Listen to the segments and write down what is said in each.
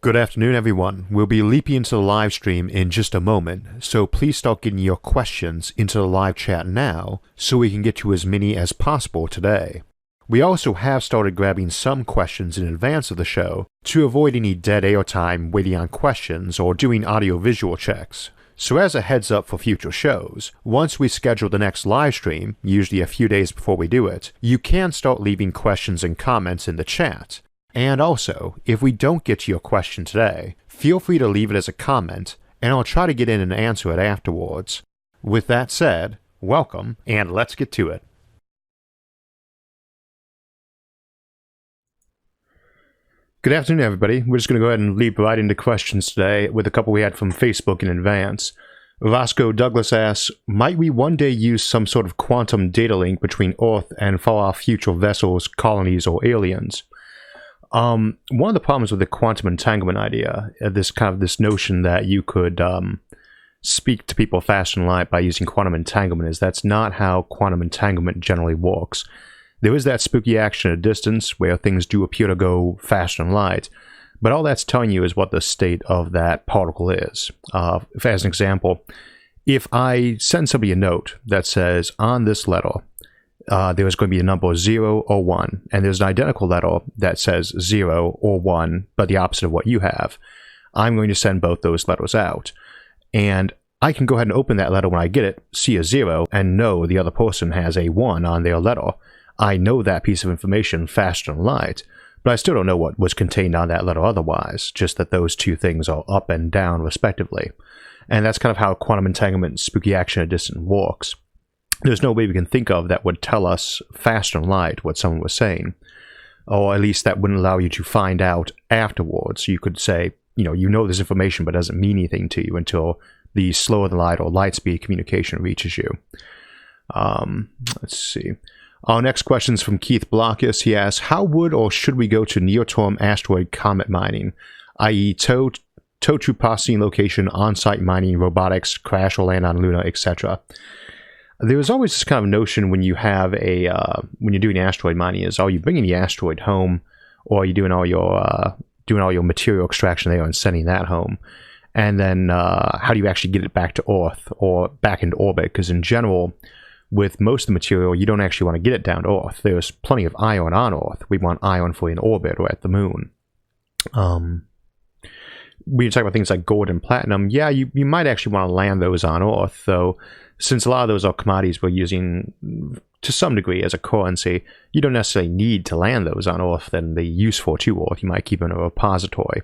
Good afternoon, everyone. We'll be leaping into the live stream in just a moment, so please start getting your questions into the live chat now so we can get to as many as possible today. We also have started grabbing some questions in advance of the show to avoid any dead air time waiting on questions or doing audio-visual checks. So as a heads up for future shows, once we schedule the next live stream, usually a few days before we do it, you can start leaving questions and comments in the chat. And also, if we don't get to your question today, feel free to leave it as a comment, and I'll try to get in and answer it afterwards. With that said, welcome, and let's get to it. Good afternoon, everybody. We're just going to go ahead and leap right into questions today with a couple we had from Facebook in advance. Vasco Douglas asks, might we one day use some sort of quantum data link between Earth and far-off future vessels, colonies, or aliens? One of the problems with the quantum entanglement idea, this notion that you could speak to people faster than light by using quantum entanglement, is that's not how quantum entanglement generally works. There is that spooky action at a distance where things do appear to go faster than light, but all that's telling you is what the state of that particle is. As an example, if I send somebody a note that says, on this letter, there's going to be a number 0 or 1, and there's an identical letter that says 0 or 1, but the opposite of what you have, I'm going to send both those letters out. And I can go ahead and open that letter when I get it, see a 0, and know the other person has a 1 on their letter. I know that piece of information faster than light, but I still don't know what was contained on that letter otherwise, just that those two things are up and down respectively. And that's kind of how quantum entanglement and spooky action at a distance works. There's no way we can think of that would tell us faster than light what someone was saying, or at least that wouldn't allow you to find out afterwards. You could say, you know this information, but it doesn't mean anything to you until the slower than light or light speed communication reaches you. Let's see. Our next question is from Keith Blockus. He asks, how would or should we go to near-term asteroid comet mining, i.e. tow to processing location, on-site mining, robotics, crash or land on Luna, etc.? There's always this kind of notion when you have when you're doing asteroid mining is, are you bringing the asteroid home, or are you doing all your material extraction there and sending that home? And then how do you actually get it back to Earth or back into orbit? Because in general, with most of the material, you don't actually want to get it down to Earth. There's plenty of iron on Earth. We want iron for in orbit or at the moon. When you talk about things like gold and platinum, yeah, you might actually want to land those on Earth, though. Since a lot of those are commodities we're using to some degree as a currency, you don't necessarily need to land those on Earth and the use for to Earth. You might keep them in a repository.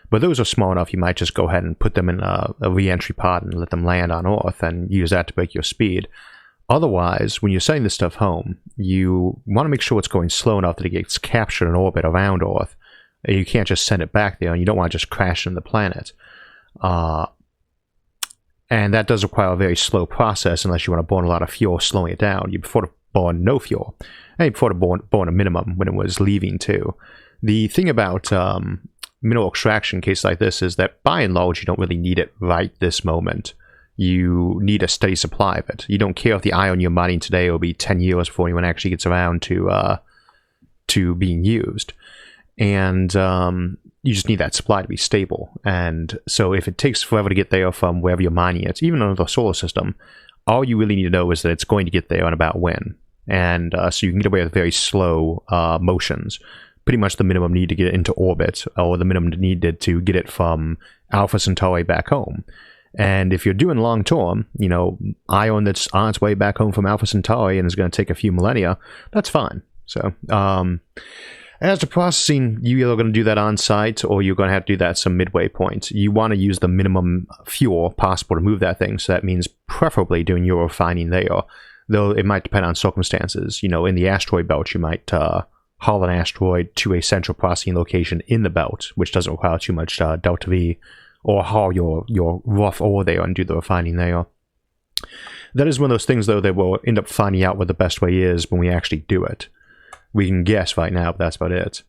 But those are small enough, you might just go ahead and put them in a re-entry pod and let them land on Earth and use that to break your speed. Otherwise, when you're sending this stuff home, you want to make sure it's going slow enough that it gets captured in orbit around Earth. You can't just send it back there, and you don't want to just crash into the planet. And that does require a very slow process unless you want to burn a lot of fuel slowing it down. You prefer to burn no fuel. And you prefer to burn a minimum when it was leaving too. The thing about mineral extraction in cases like this is that by and large you don't really need it right this moment. You need a steady supply of it. You don't care if the iron you're mining today will be 10 years before anyone actually gets around to being used. And you just need that supply to be stable. And so if it takes forever to get there from wherever you're mining it, even under the solar system, all you really need to know is that it's going to get there and about when. And so you can get away with very slow motions. Pretty much the minimum need to get it into orbit, or the minimum needed to get it from Alpha Centauri back home. And if you're doing long term, iron that's on its way back home from Alpha Centauri and is going to take a few millennia, that's fine. So, as to processing, you're either going to do that on site or you're going to have to do that at some midway point. You want to use the minimum fuel possible to move that thing, so that means preferably doing your refining there, though it might depend on circumstances. In the asteroid belt, you might haul an asteroid to a central processing location in the belt, which doesn't require too much delta V, or haul your rough ore there and do the refining there. That is one of those things, though, that we'll end up finding out what the best way is when we actually do it. We can guess right now, but that's about it.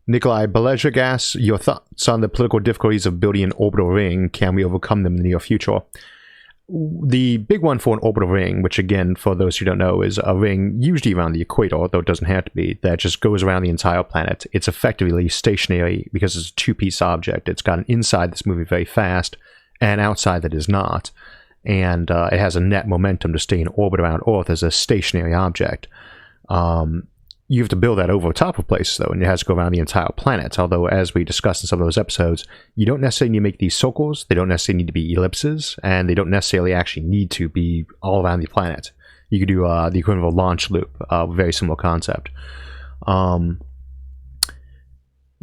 Nikolai Belezhik asks, your thoughts on the political difficulties of building an orbital ring. Can we overcome them in the near future? the big one for an orbital ring, which again, for those who don't know, is a ring usually around the equator, although it doesn't have to be, that just goes around the entire planet. It's effectively stationary because it's a two-piece object. It's got an inside that's moving very fast and outside that is not. And it has a net momentum to stay in orbit around Earth as a stationary object. You have to build that over top of places, though, and it has to go around the entire planet. Although, as we discussed in some of those episodes, you don't necessarily need to make these circles, they don't necessarily need to be ellipses, and they don't necessarily actually need to be all around the planet. You could do the equivalent of a launch loop, a very similar concept.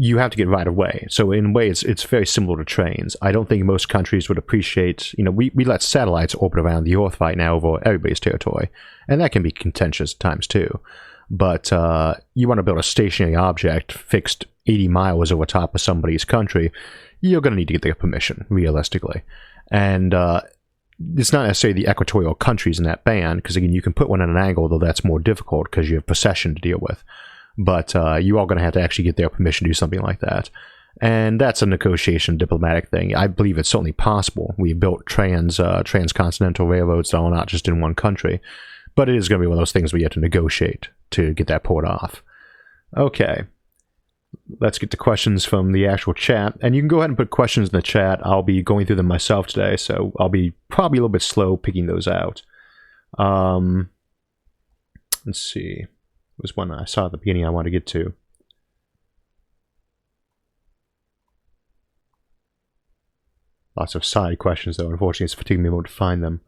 You have to get right away. So in a way, it's very similar to trains. I don't think most countries would appreciate, we let satellites orbit around the Earth right now over everybody's territory, and that can be contentious at times too. But you want to build a stationary object fixed 80 miles over top of somebody's country, you're going to need to get their permission, realistically. And it's not necessarily the equatorial countries in that band, because again, you can put one at an angle, though that's more difficult because you have precession to deal with. But you are going to have to actually get their permission to do something like that. And that's a negotiation, diplomatic thing. I believe it's certainly possible. We built transcontinental railroads that are not just in one country. But it is going to be one of those things where you have to negotiate to get that port off. Okay. Let's get to questions from the actual chat. And you can go ahead and put questions in the chat. I'll be going through them myself today, so I'll be probably a little bit slow picking those out. Let's see. There was one I saw at the beginning I want to get to. Lots of side questions, though. Unfortunately, it's taking me a moment to find them.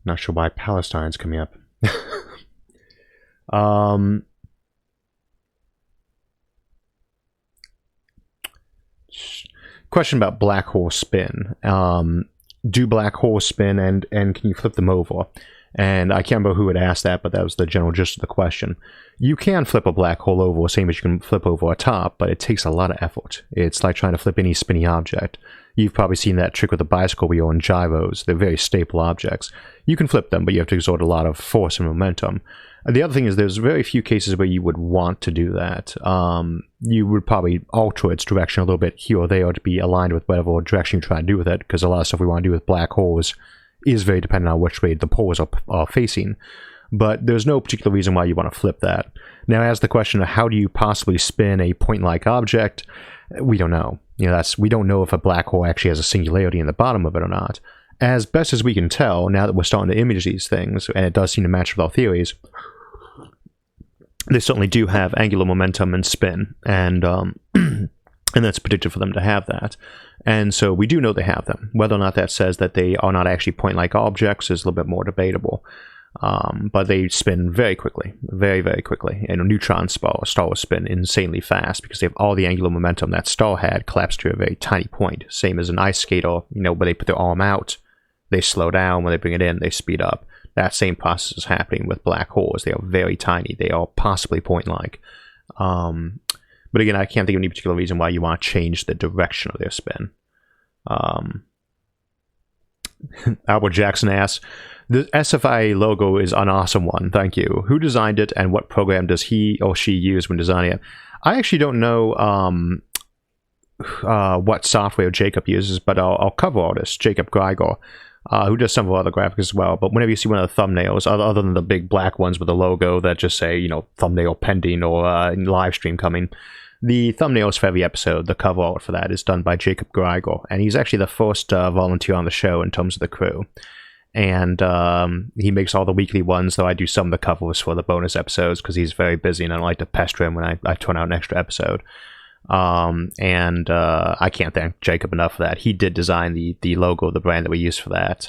Not sure why Palestine's coming up. Question about black hole spin. Do black holes spin, and can you flip them over? And I can't remember who had asked that, but that was the general gist of the question. You can flip a black hole over, same as you can flip over a top, but it takes a lot of effort. It's like trying to flip any spinny object. You've probably seen that trick with the bicycle wheel and gyros. They're very stable objects. You can flip them, but you have to exert a lot of force and momentum. And the other thing is there's very few cases where you would want to do that. You would probably alter its direction a little bit here or there to be aligned with whatever direction you try to do with it, because a lot of stuff we want to do with black holes is very dependent on which way the poles are facing. But there's no particular reason why you want to flip that. Now, as the question of how do you possibly spin a point-like object, we don't know. We don't know if a black hole actually has a singularity in the bottom of it or not. As best as we can tell, now that we're starting to image these things, and it does seem to match with our theories, they certainly do have angular momentum and spin, and that's predicted for them to have that. And so we do know they have them. Whether or not that says that they are not actually point-like objects is a little bit more debatable. But they spin very quickly, very, very quickly. And a neutron star will spin insanely fast because they have all the angular momentum that star had collapsed to a very tiny point. Same as an ice skater, where they put their arm out, they slow down. When they bring it in, they speed up. That same process is happening with black holes. They are very tiny. They are possibly point-like. But again, I can't think of any particular reason why you want to change the direction of their spin. Albert Jackson asks, the SFIA logo is an awesome one, thank you. Who designed it, and what program does he or she use when designing it? I actually don't know what software Jacob uses, but our cover artist, Jacob Guern, who does some of our other graphics as well. But whenever you see one of the thumbnails, other than the big black ones with the logo that just say, thumbnail pending or live stream coming, the thumbnails for every episode, the cover art for that, is done by Jacob Guern, and he's actually the first volunteer on the show in terms of the crew. And he makes all the weekly ones, though I do some of the covers for the bonus episodes because he's very busy and I don't like to pester him when I turn out an extra episode. I can't thank Jacob enough for that. He did design the logo of the brand that we use for that.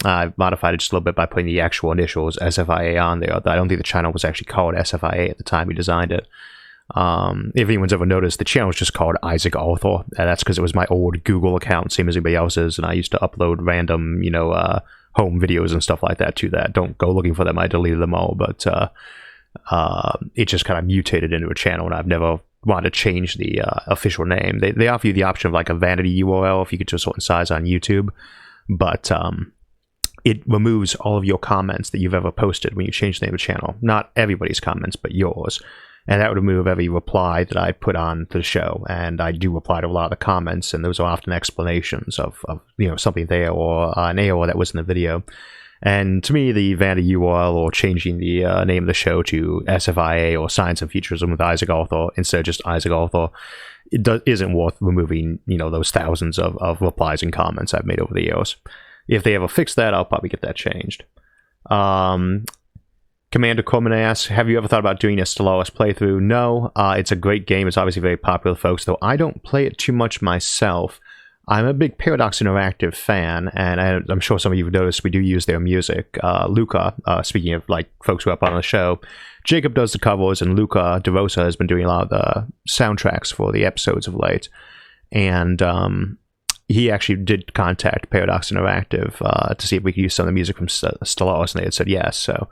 I've modified it just a little bit by putting the actual initials SFIA on there. I don't think the channel was actually called SFIA at the time we designed it. If anyone's ever noticed, the channel was just called Isaac Arthur. That's because it was my old Google account, same as anybody else's, and I used to upload random, home videos and stuff like that to that. Don't go looking for them. I deleted them all, but it just kind of mutated into a channel, and I've never wanted to change the official name. They offer you the option of like a vanity URL if you get to a certain size on YouTube, but it removes all of your comments that you've ever posted when you change the name of the channel. Not everybody's comments, but yours. and that would remove every reply that I put on to the show. And I do reply to a lot of the comments, and those are often explanations of something there, or an error that was in the video. And to me, the vanity URL or changing the name of the show to SFIA or Science and Futurism with Isaac Arthur instead of just Isaac Arthur, isn't worth removing, those thousands of replies and comments I've made over the years. If they ever fix that, I'll probably get that changed. Commander Corman asks, have you ever thought about doing a Stellaris playthrough? No, it's a great game. It's obviously very popular, folks, though I don't play it too much myself. I'm a big Paradox Interactive fan, and I'm sure some of you have noticed we do use their music. Luca, speaking of like folks who are up on the show, Jacob does the covers, and Luca DeRosa has been doing a lot of the soundtracks for the episodes of late. And he actually did contact Paradox Interactive to see if we could use some of the music from Stellaris, and they had said yes. So,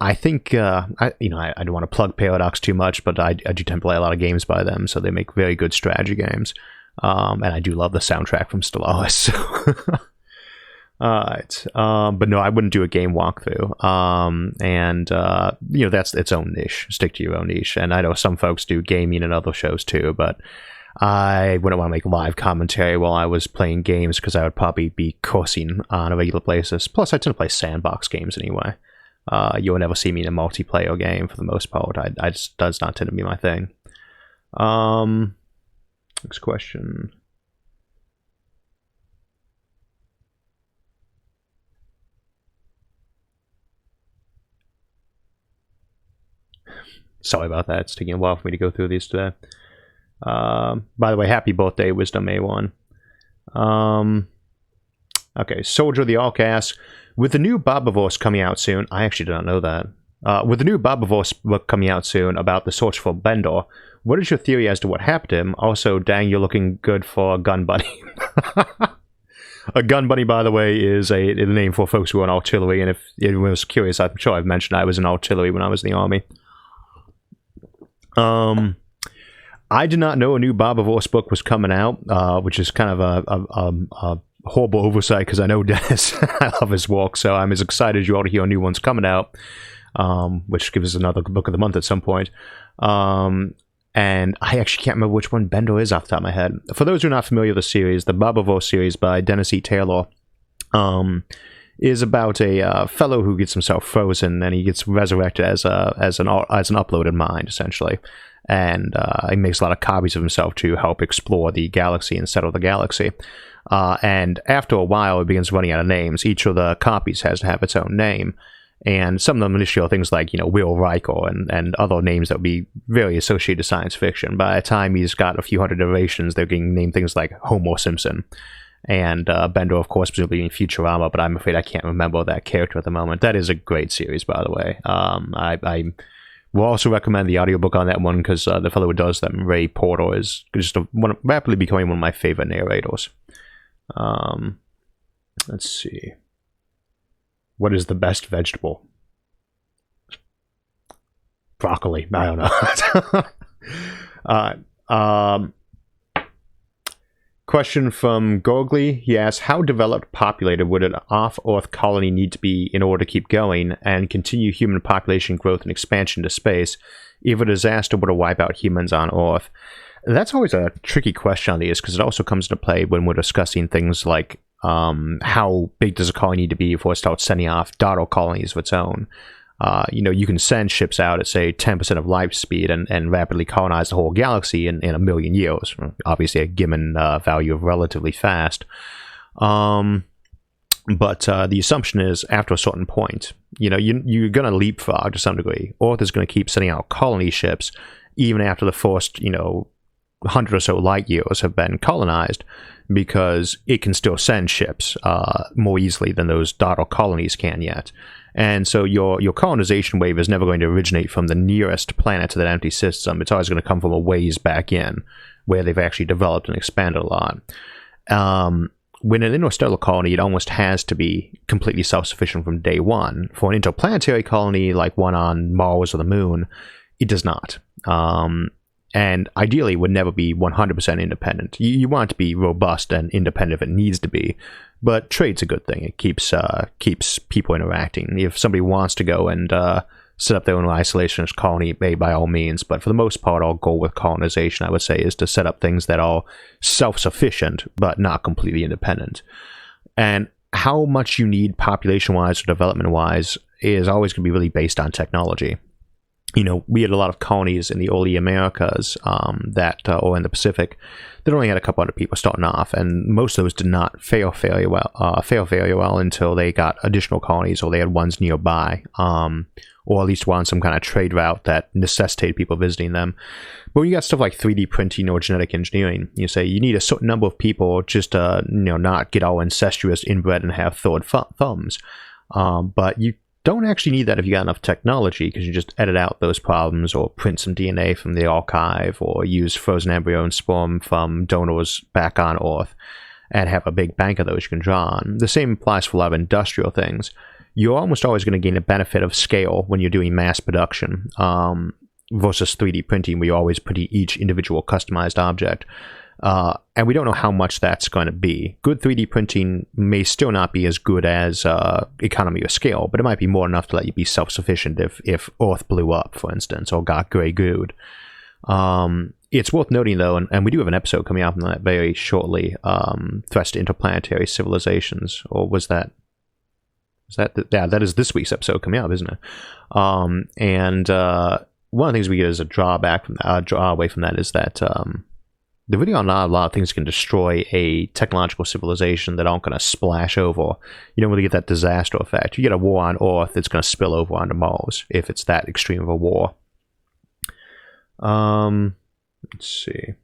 I think, I don't want to plug Paradox too much, but I do tend to play a lot of games by them, so they make very good strategy games. And I do love the soundtrack from Stellaris. So. Alright. But no, I wouldn't do a game walkthrough. That's its own niche. Stick to your own niche. And I know some folks do gaming and other shows too, but I wouldn't want to make live commentary while I was playing games, because I would probably be cursing on a regular basis. Plus, I tend to play sandbox games anyway. You'll never see me in a multiplayer game for the most part. I just does not tend to be my thing. Next question. Sorry about that. It's taking a while for me to go through these today. By the way, happy birthday, Wisdom A1. Okay, Soldier of the Ark asks, with the new Barbaverse coming out soon, I actually did not know that. With the new Barbaverse book coming out soon about the search for Bendor, what is your theory as to what happened to him? Also, dang, you're looking good for a gun bunny. A gun bunny, by the way, is a name for folks who are in artillery, and if anyone was curious, I'm sure I've mentioned I was in artillery when I was in the army. I did not know a new Barbaverse book was coming out, which is kind of a horrible oversight, because I know Dennis. I love his work, so I'm as excited as you are to hear a new one's coming out, which gives us another book of the month at some point. And I actually can't remember which one Bendor is off the top of my head. For those who are not familiar with the series, the Barbaverse series by Dennis E. Taylor is about a fellow who gets himself frozen, and he gets resurrected as an uploaded mind, essentially. And he makes a lot of copies of himself to help explore the galaxy and settle the galaxy. And after a while, it begins running out of names. Each of the copies has to have its own name. And some of them initially are things like, Will Riker and other names that would be very associated to science fiction. By the time he's got a few hundred iterations, they're getting named things like Homer Simpson. And Bendor, of course, presumably in Futurama, but I'm afraid I can't remember that character at the moment. That is a great series, by the way. I will also recommend the audiobook on that one, because the fellow who does them, Ray Porter, is just rapidly becoming one of my favorite narrators. Let's see. What is the best vegetable? Broccoli. I don't know. Question from Gorgly. He asks, how developed, populated would an off-Earth colony need to be in order to keep going and continue human population growth and expansion to space if a disaster were to wipe out humans on Earth? That's always a tricky question on these, because it also comes into play when we're discussing things like how big does a colony need to be before it starts sending off daughter colonies of its own. You can send ships out at, say, 10% of light speed and rapidly colonize the whole galaxy in a million years. Obviously, a given value of relatively fast. But the assumption is, after a certain point, you're going to leapfrog to some degree. Earth is going to keep sending out colony ships even after the first, 100 or so light years have been colonized, because it can still send ships more easily than those daughter colonies can yet. And so your colonization wave is never going to originate from the nearest planet to that empty system. It's always going to come from a ways back in, where they've actually developed and expanded a lot. When an interstellar colony, it almost has to be completely self-sufficient from day one. For an interplanetary colony, like one on Mars or the Moon, it does not. And ideally, it would never be 100% independent. You want it to be robust and independent if it needs to be, but trade's a good thing. It keeps people interacting. If somebody wants to go and set up their own isolationist colony, by all means. But for the most part, our goal with colonization, I would say, is to set up things that are self-sufficient, but not completely independent. And how much you need population-wise or development-wise is always going to be really based on technology. We had a lot of colonies in the early Americas or in the Pacific that only had a couple hundred people starting off, and most of those did not fail very well until they got additional colonies, or they had ones nearby, or at least on some kind of trade route that necessitated people visiting them. But when you got stuff like 3D printing or genetic engineering, you say you need a certain number of people just to not get all incestuous, inbred, and have third thumbs. But you don't actually need that if you got enough technology, because you just edit out those problems, or print some DNA from the archive, or use frozen embryo and sperm from donors back on Earth, and have a big bank of those you can draw on. The same applies for a lot of industrial things. You're almost always going to gain a benefit of scale when you're doing mass production, versus 3D printing, where you're always putting each individual customized object. And we don't know how much that's going to be. Good 3D printing may still not be as good as economy of scale, but it might be more enough to let you be self-sufficient if Earth blew up, for instance, or got grey gooed. It's worth noting, though, and we do have an episode coming out on that very shortly, threats to interplanetary civilizations, or was that... Yeah, that is this week's episode coming out, isn't it? And one of the things we get as a draw away from that is that there really are not a lot of things that can destroy a technological civilization that aren't going to splash over. You don't really get that disaster effect. You get a war on Earth, it's going to spill over onto Mars if it's that extreme of a war. Let's see.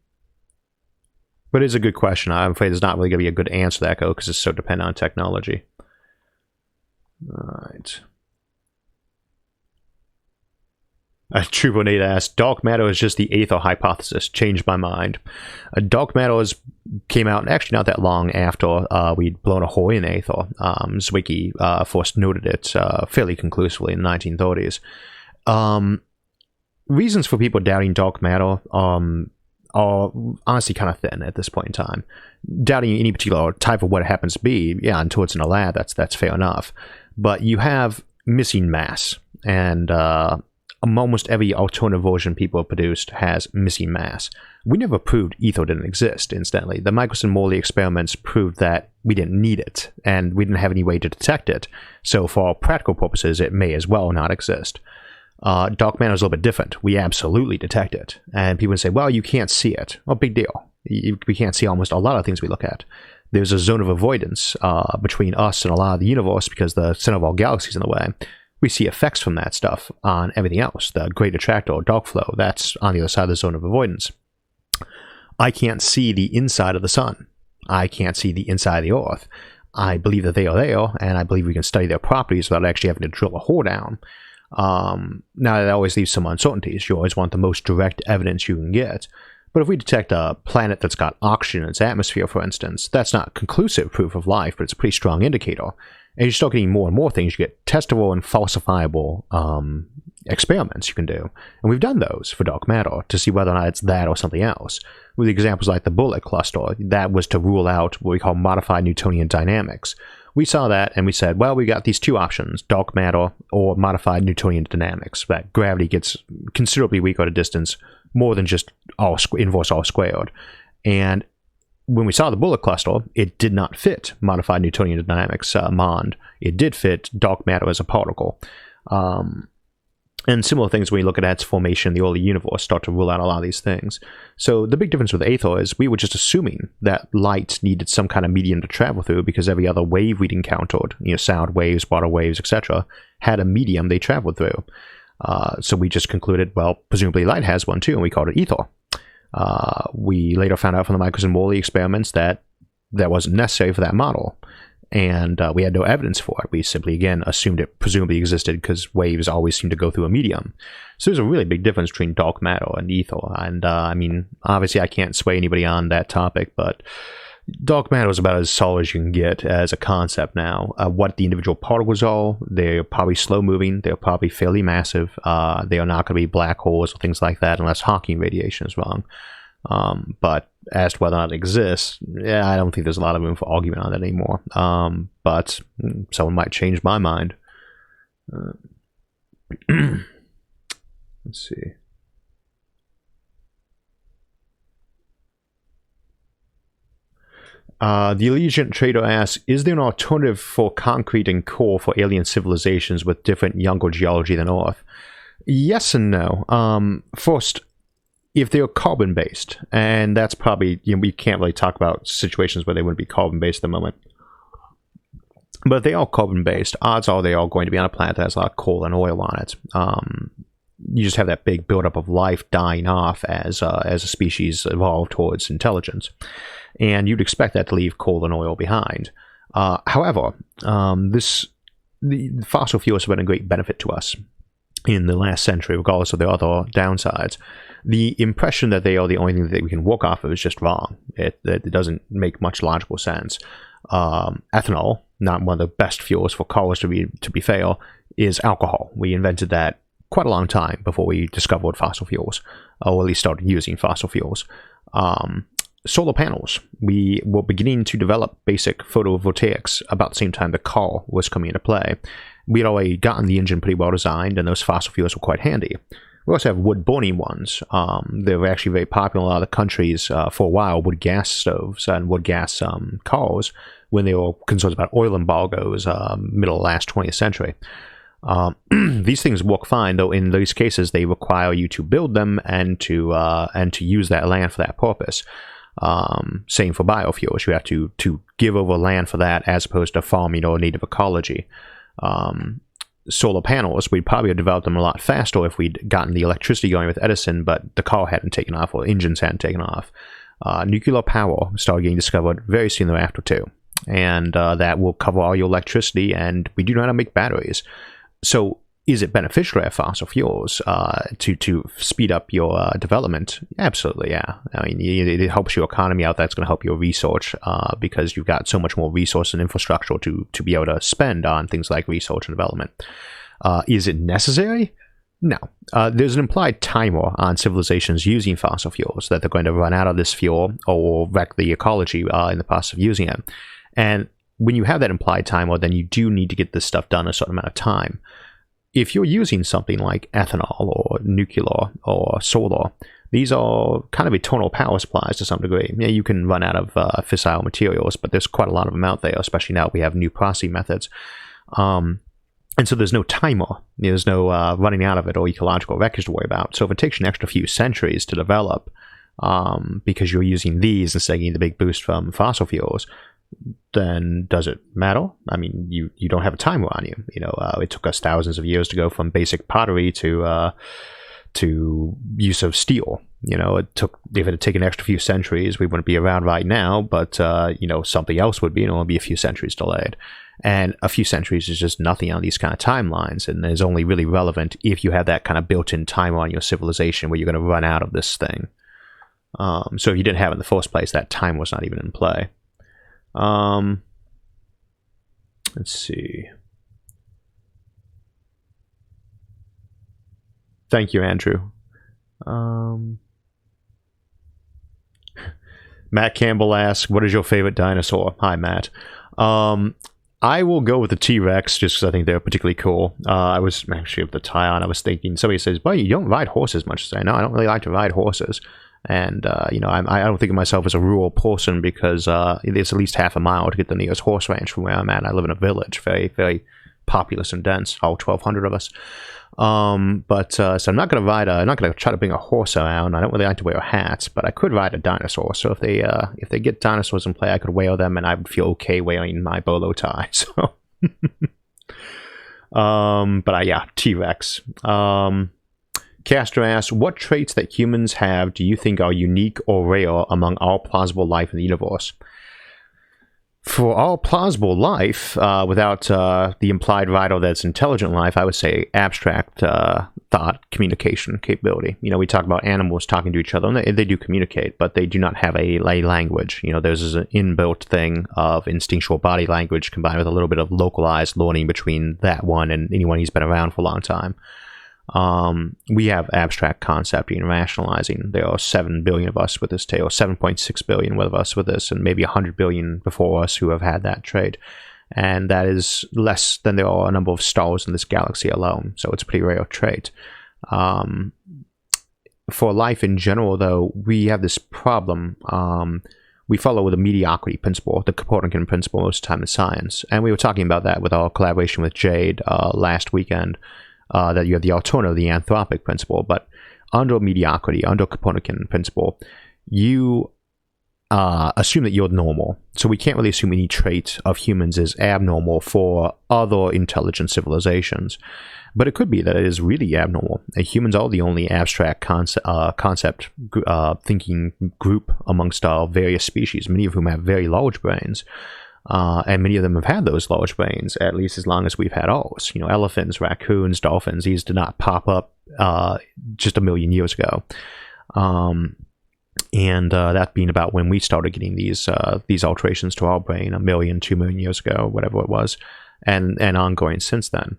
But it's a good question. I'm afraid there's not really going to be a good answer to that, because it's so dependent on technology. Alright. True Nate asked, dark matter is just the Aether hypothesis. Changed my mind. Dark matter came out actually not that long after we'd blown a hole in Aether. Zwicky first noted it fairly conclusively in the 1930s. Reasons for people doubting dark matter are honestly kind of thin at this point in time. Doubting any particular type of what it happens to be, yeah, until it's in a lab, that's fair enough. But you have missing mass, and almost every alternative version people have produced has missing mass. We never proved ether didn't exist, incidentally. The Michelson-Morley experiments proved that we didn't need it, and we didn't have any way to detect it. So for all practical purposes, it may as well not exist. Dark matter is a little bit different. We absolutely detect it. And people say, well, you can't see it. Well, big deal. We can't see almost a lot of things we look at. There's a zone of avoidance between us and a lot of the universe because the center of our galaxy is in the way. We see effects from that stuff on everything else. The great attractor or dark flow, that's on the other side of the zone of avoidance. I can't see the inside of the sun. I can't see the inside of the Earth. I believe that they are there, and I believe we can study their properties without actually having to drill a hole down. Now, that always leaves some uncertainties. You always want the most direct evidence you can get. But if we detect a planet that's got oxygen in its atmosphere, for instance, that's not conclusive proof of life, but it's a pretty strong indicator. And you start getting more and more things. You get testable and falsifiable experiments you can do. And we've done those for dark matter to see whether or not it's that or something else. With examples like the bullet cluster, that was to rule out what we call modified Newtonian dynamics. We saw that and we said, well, we got these two options, dark matter or modified Newtonian dynamics, that gravity gets considerably weaker at a distance, more than just inverse R squared. And when we saw the bullet cluster, it did not fit modified Newtonian dynamics MOND. It did fit dark matter as a particle. And similar things when you look at its formation in the early universe start to rule out a lot of these things. So the big difference with Aether is we were just assuming that light needed some kind of medium to travel through because every other wave we'd encountered, sound waves, water waves, etc., had a medium they traveled through. So we just concluded, well, presumably light has one too, and we called it ether. We later found out from the Michelson-Morley experiments that that wasn't necessary for that model. And we had no evidence for it. We simply, again, assumed it presumably existed because waves always seem to go through a medium. So there's a really big difference between dark matter and ether. And I mean, obviously I can't sway anybody on that topic, but dark matter is about as solid as you can get as a concept now. What the individual particles are, they're probably slow moving, they're probably fairly massive. They are not going to be black holes or things like that unless Hawking radiation is wrong. But as to whether or not it exists, yeah, I don't think there's a lot of room for argument on that anymore. But someone might change my mind. Let's see. The Allegiant Trader asks, is there an alternative for concrete and core for alien civilizations with different younger geology than Earth? Yes and no. First, if they're carbon-based, and that's probably, we can't really talk about situations where they wouldn't be carbon-based at the moment. But if they are carbon-based, odds are they are going to be on a planet that has a lot of coal and oil on it. You just have that big buildup of life dying off as a species evolve towards intelligence. And you'd expect that to leave coal and oil behind. However, the fossil fuels have been a great benefit to us in the last century, regardless of the other downsides. The impression that they are the only thing that we can work off of is just wrong. It doesn't make much logical sense. Ethanol, not one of the best fuels for cars to be fair, is alcohol. We invented that quite a long time before we discovered fossil fuels, or at least started using fossil fuels. Solar panels. We were beginning to develop basic photovoltaics about the same time the car was coming into play. We had already gotten the engine pretty well designed, and those fossil fuels were quite handy. We also have wood-burning ones. They were actually very popular in a lot of countries for a while, wood gas stoves and wood gas cars, when they were concerned about oil embargoes middle of the last 20th century. These things work fine, though in these cases they require you to build them and to use that land for that purpose. Same for biofuels. You have to give over land for that as opposed to farming or native ecology. Solar panels, we'd probably have developed them a lot faster if we'd gotten the electricity going with Edison, but the car hadn't taken off or engines hadn't taken off. Nuclear power started getting discovered very soon thereafter too, and that will cover all your electricity, and we do know how to make batteries. So is it beneficial to have fossil fuels to speed up your development? Absolutely, yeah. I mean, it helps your economy out. That's going to help your research because you've got so much more resource and infrastructure to be able to spend on things like research and development. Is it necessary? No. There's an implied timer on civilizations using fossil fuels that they're going to run out of this fuel or wreck the ecology in the process of using it. And when you have that implied timer, then you do need to get this stuff done in a certain amount of time. If you're using something like ethanol or nuclear or solar, these are kind of eternal power supplies to some degree. Yeah, you can run out of fissile materials, but there's quite a lot of them out there, especially now we have new processing methods. And so there's no timer. There's no running out of it or ecological wreckage to worry about. So if it takes you an extra few centuries to develop because you're using these instead of getting the big boost from fossil fuels, then does it matter? I mean, you don't have a timer on you. It took us thousands of years to go from basic pottery to use of steel. If it had taken an extra few centuries, we wouldn't be around right now, but something else would be, and it would be a few centuries delayed. And a few centuries is just nothing on these kind of timelines, and is only really relevant if you have that kind of built-in timer on your civilization where you're going to run out of this thing. So if you didn't have it in the first place, that time was not even in play. Let's see. Thank you, Andrew. Matt Campbell asks, what is your favorite dinosaur? Hi, Matt. I will go with the T-Rex just because I think they're particularly cool. I was actually with the tie on. I was thinking, somebody says, but you don't ride horses much. I say, no, I don't really like to ride horses. And, I don't think of myself as a rural person because it's at least half a mile to get the nearest horse ranch from where I'm at. I live in a village, very, very populous and dense, all 1,200 of us. So I'm not going to ride I'm not going to try to bring a horse around. I don't really like to wear hats, but I could ride a dinosaur. So if they get dinosaurs in play, I could wear them and I would feel okay wearing my bolo tie. So, yeah, T-Rex. Castor asks, what traits that humans have do you think are unique or rare among all plausible life in the universe? For all plausible life, without the implied vital that's intelligent life, I would say abstract thought, communication capability. We talk about animals talking to each other, and they do communicate, but they do not have a language. There's an inbuilt thing of instinctual body language combined with a little bit of localized learning between that one and anyone who's been around for a long time. We have abstract concepting and rationalizing. There are 7 billion of us with this tale, 7.6 billion of us with this, and maybe 100 billion before us who have had that trait. and that is less than there are a number of stars in this galaxy alone, so it's a pretty rare trait. For life in general, though, we have this problem. We follow the mediocrity principle, the Catalaunian principle, most of the time in science. And we were talking about that with our collaboration with Jade last weekend, that you have the alternative, the anthropic principle. But under mediocrity, under Catalaunian principle, you assume that you're normal. So we can't really assume any trait of humans is abnormal for other intelligent civilizations. But it could be that it is really abnormal. Humans are the only abstract concept thinking group amongst our various species, many of whom have very large brains. And many of them have had those large brains, at least as long as we've had ours. You know, elephants, raccoons, dolphins, these did not pop up just a million years ago. And that being about when we started getting these alterations to our brain, 1 million, 2 million years ago, whatever it was, and ongoing since then.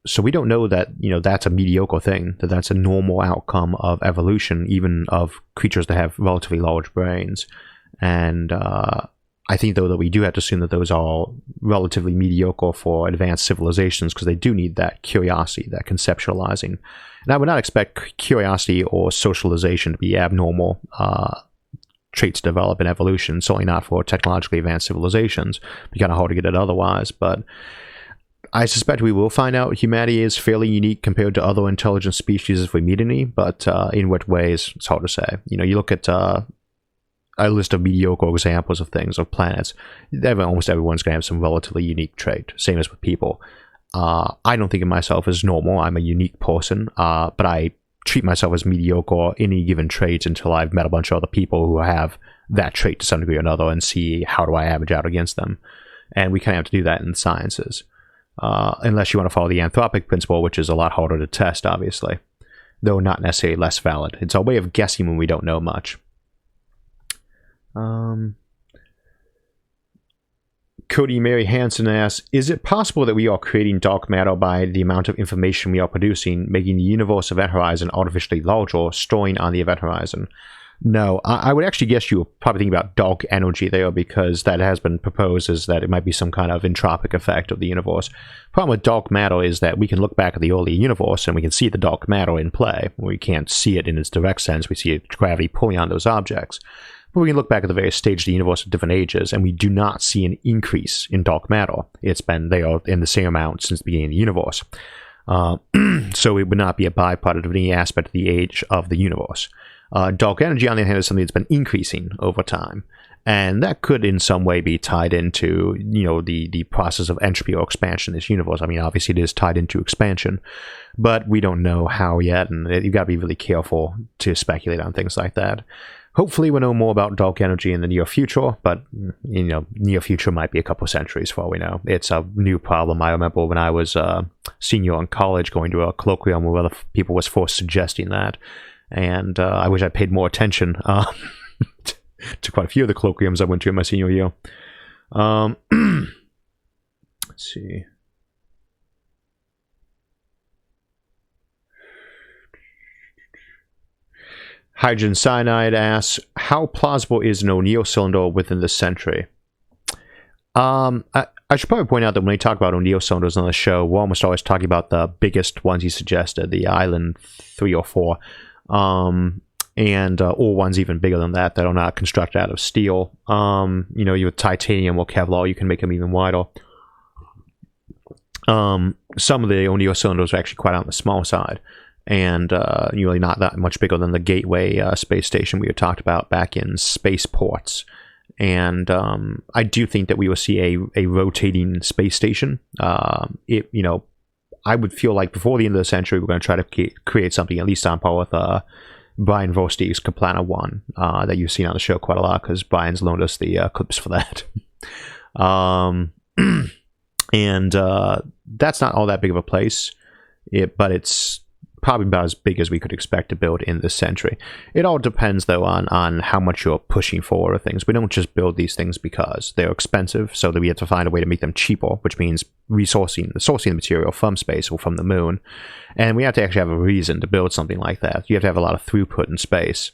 So we don't know that, you know, that's a mediocre thing, that that's a normal outcome of evolution, even of creatures that have relatively large brains. And I think, though, that we do have to assume that those are relatively mediocre for advanced civilizations, because they do need that curiosity, that conceptualizing. And I would not expect curiosity or socialization to be abnormal traits to develop in evolution, certainly not for technologically advanced civilizations. It'd be kind of hard to get it otherwise, but I suspect we will find out humanity is fairly unique compared to other intelligent species if we meet any, but in what ways, it's hard to say. You know, you look at a list of mediocre examples of things, of planets, almost everyone's going to have some relatively unique trait, same as with people. I don't think of myself as normal. I'm a unique person, but I treat myself as mediocre in any given trait until I've met a bunch of other people who have that trait to some degree or another and see how do I average out against them. And we kind of have to do that in the sciences. Unless you want to follow the anthropic principle, which is a lot harder to test, obviously, though not necessarily less valid. It's a way of guessing when we don't know much. Cody Mary Hansen asks, is it possible that we are creating dark matter by the amount of information we are producing, making the universe event horizon artificially larger, storing on the event horizon? No, I would actually guess you were probably thinking about dark energy there, because that has been proposed as that it might be some kind of entropic effect of the universe. Problem with dark matter is that we can look back at the early universe and we can see the dark matter in play. We can't see it in its direct sense. We see gravity pulling on those objects. But we can look back at the various stages of the universe at different ages, and we do not see an increase in dark matter. It's been there in the same amount since the beginning of the universe. So it would not be a byproduct of any aspect of the age of the universe. Dark energy, on the other hand, is something that's been increasing over time. And that could in some way be tied into, you know, the process of entropy or expansion in this universe. I mean, obviously it is tied into expansion, but we don't know how yet, and you've got to be really careful to speculate on things like that. Hopefully we'll know more about dark energy in the near future, but, you know, near future might be a couple of centuries for all we know. It's a new problem. I remember when I was senior in college going to a colloquium where other people was forced suggesting that. And I wish I paid more attention to quite a few of the colloquiums I went to in my senior year. Let's see. Hydrogen Cyanide asks, how plausible is an O'Neill cylinder within this century? I should probably point out that when we talk about O'Neill cylinders on the show, we're almost always talking about the biggest ones he suggested, the Island 3 or 4. Or ones even bigger than that are not constructed out of steel. You know, you have titanium or Kevlar, you can make them even wider. Some of the O'Neill cylinders are actually quite on the small side, and really not that much bigger than the Gateway space station we had talked about back in spaceports. And I do think that we will see a rotating space station. You know, I would feel like before the end of the century, we're going to try to create something at least on par with Brian Versteeg's Kaplana 1 that you've seen on the show quite a lot, because Brian's loaned us the clips for that. That's not all that big of a place, but it's probably about as big as we could expect to build in this century. It all depends, though, on how much you're pushing for things. We don't just build these things because they're expensive, so that we have to find a way to make them cheaper, which means sourcing the material from space or from the moon. And we have to actually have a reason to build something like that. You have to have a lot of throughput in space.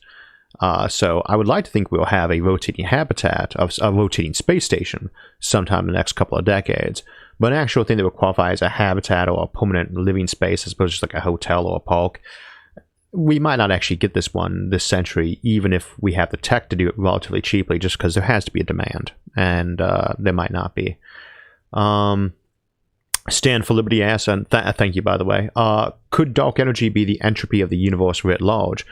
So I would like to think we'll have a rotating habitat of a rotating space station sometime in the next couple of decades. But an actual thing that would qualify as a habitat or a permanent living space as opposed to just like a hotel or a park, we might not actually get this one this century, even if we have the tech to do it relatively cheaply, just because there has to be a demand, and there might not be. Stand for Liberty asks, and thank you, by the way, could dark energy be the entropy of the universe writ large?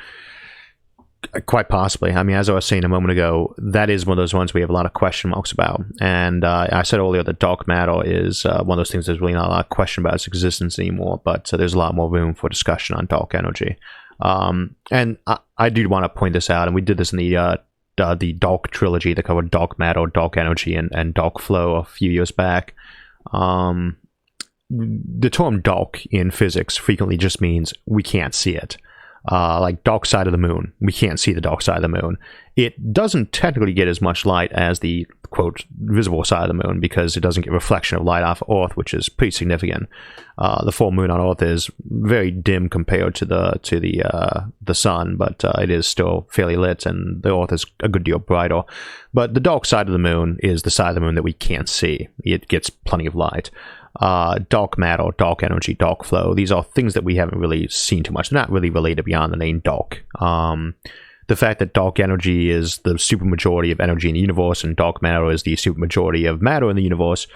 Quite possibly. I mean, as I was saying a moment ago, that is one of those ones we have a lot of question marks about. And I said earlier that dark matter is one of those things there's really not a lot of question about its existence anymore, but there's a lot more room for discussion on dark energy. And I do want to point this out, and we did this in the Dark trilogy that covered dark matter, dark energy, and dark flow a few years back. The term dark in physics frequently just means we can't see it. Like dark side of the moon. We can't see the dark side of the moon. It doesn't technically get as much light as the, quote, visible side of the moon because it doesn't get reflection of light off Earth, which is pretty significant. The full moon on Earth is very dim compared to the sun, but it is still fairly lit, and the Earth is a good deal brighter. But the dark side of the moon is the side of the moon that we can't see. It gets plenty of light. Dark matter, dark energy, dark flow. These are things that we haven't really seen too much. They're not really related beyond the name dark. The fact that dark energy is the supermajority of energy in the universe and dark matter is the supermajority of matter in the universe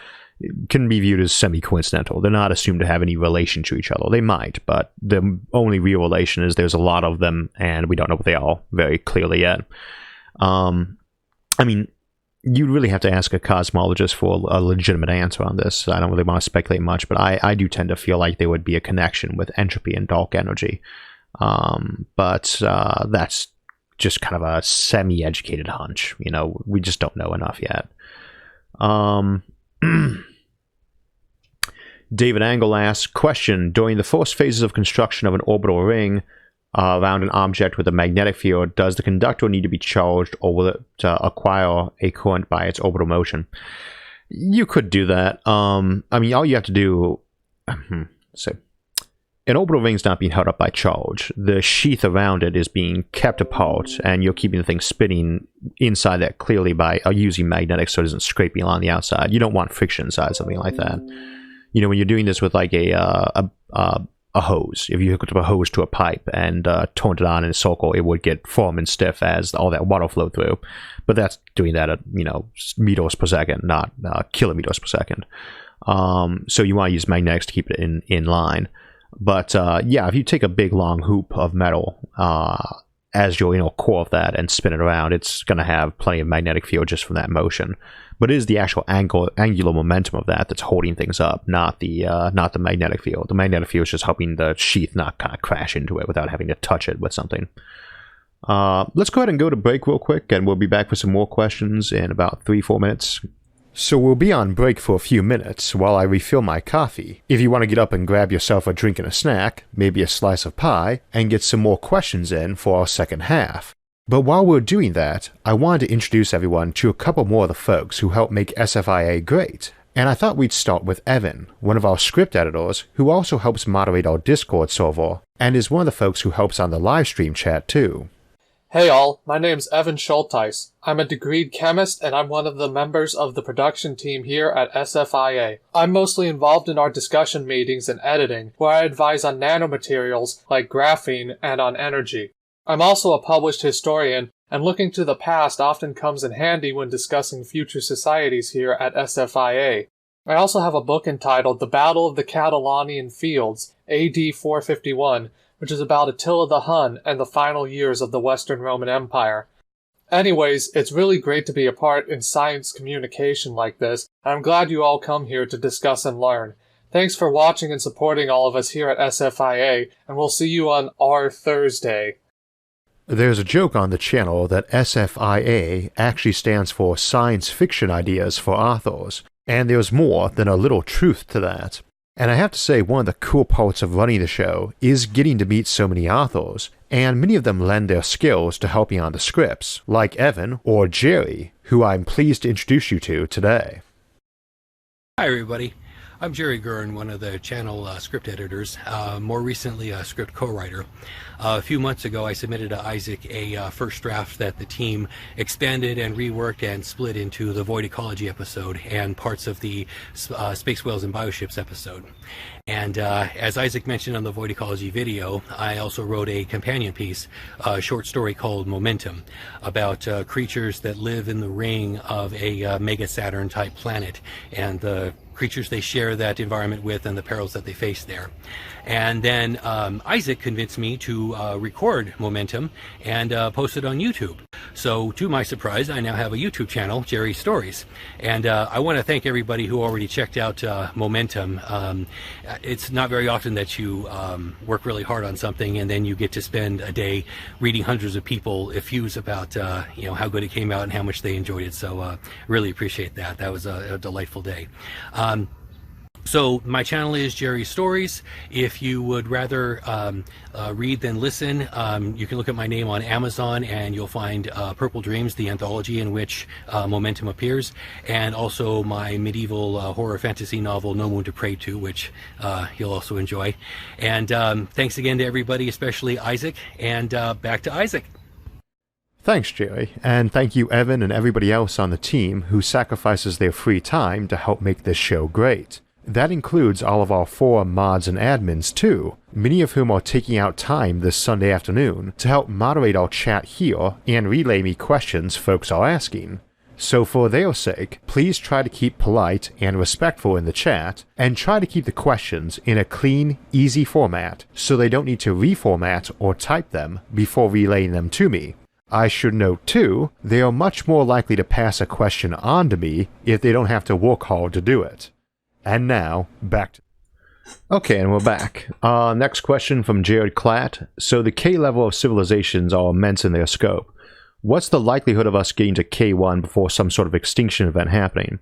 can be viewed as semi-coincidental. They're not assumed to have any relation to each other. They might, but the only real relation is there's a lot of them, and we don't know what they are very clearly yet. I mean, you'd really have to ask a cosmologist for a legitimate answer on this. I don't really want to speculate much, but I do tend to feel like there would be a connection with entropy and dark energy. But that's just kind of a semi-educated hunch. You know, we just don't know enough yet. David Angle asks, question, during the first phases of construction of an orbital ring around an object with a magnetic field, does the conductor need to be charged, or will it acquire a current by its orbital motion? You could do that. I mean, all you have to do... so, an orbital ring's not being held up by charge. The sheath around it is being kept apart, and you're keeping the thing spinning inside that clearly by using magnetics so it isn't scraping along the outside. You don't want friction inside something like that. You know, when you're doing this with like a hose, if you hooked up a hose to a pipe and turned it on in a circle, it would get firm and stiff as all that water flowed through. But that's doing that at, you know, meters per second, not kilometers per second. So you want to use magnetics to keep it in line. But yeah, if you take a big long hoop of metal as your inner core of that and spin it around, it's going to have plenty of magnetic field just from that motion. But it is the actual angular momentum of that that's holding things up, not the magnetic field. The magnetic field is just helping the sheath not kind of crash into it without having to touch it with something. Let's go ahead and go to break real quick, and we'll be back with some more questions in about 3-4 minutes. So we'll be on break for a few minutes while I refill my coffee. If you want to get up and grab yourself a drink and a snack, maybe a slice of pie, and get some more questions in for our second half. But while we're doing that, I wanted to introduce everyone to a couple more of the folks who help make SFIA great. And I thought we'd start with Evan, one of our script editors, who also helps moderate our Discord server, and is one of the folks who helps on the Livestream chat too. Hey all, my name's Evan Schultheis. I'm a degreed chemist, and I'm one of the members of the production team here at SFIA. I'm mostly involved in our discussion meetings and editing, where I advise on nanomaterials like graphene and on energy. I'm also a published historian, and looking to the past often comes in handy when discussing future societies here at SFIA. I also have a book entitled The Battle of the Catalaunian Fields, AD 451, which is about Attila the Hun and the final years of the Western Roman Empire. Anyways, it's really great to be a part in science communication like this, and I'm glad you all come here to discuss and learn. Thanks for watching and supporting all of us here at SFIA, and we'll see you on our Thursday. There's a joke on the channel that SFIA actually stands for Science Fiction Ideas for Authors, and there's more than a little truth to that. And I have to say, one of the cool parts of running the show is getting to meet so many authors, and many of them lend their skills to helping on the scripts, like Evan or Jerry, who I'm pleased to introduce you to today. Hi everybody. I'm Jerry Guern, one of the channel script editors, more recently a script co-writer. A few months ago I submitted to Isaac a first draft that the team expanded and reworked and split into the Void Ecology episode and parts of the Space Whales and Bioships episode. And as Isaac mentioned on the Void Ecology video, I also wrote a companion piece, a short story called Momentum, about creatures that live in the ring of a mega Saturn type planet and the creatures they share that environment with and the perils that they face there. And then Isaac convinced me to record Momentum and post it on YouTube. So to my surprise, I now have a YouTube channel, Jerry Stories. And I want to thank everybody who already checked out Momentum. It's not very often that you work really hard on something and then you get to spend a day reading hundreds of people effuse about how good it came out and how much they enjoyed it. So really appreciate that. That was a delightful day. So my channel is Jerry Stories. If you would rather read than listen, you can look at my name on Amazon and you'll find Purple Dreams, the anthology in which Momentum appears, and also my medieval horror fantasy novel No Moon to Pray To, which you'll also enjoy. And thanks again to everybody, especially Isaac, and back to Isaac. Thanks, Jerry, and thank you, Evan, and everybody else on the team who sacrifices their free time to help make this show great. That includes all of our forum mods and admins too, many of whom are taking out time this Sunday afternoon to help moderate our chat here and relay me questions folks are asking. So for their sake, please try to keep polite and respectful in the chat, and try to keep the questions in a clean, easy format so they don't need to reformat or type them before relaying them to me. I should note too, they are much more likely to pass a question on to me if they don't have to work hard to do it. And now, back to... Okay, and we're back. Next question from Jared Klatt. So the K level of civilizations are immense in their scope. What's the likelihood of us getting to K1 before some sort of extinction event happening?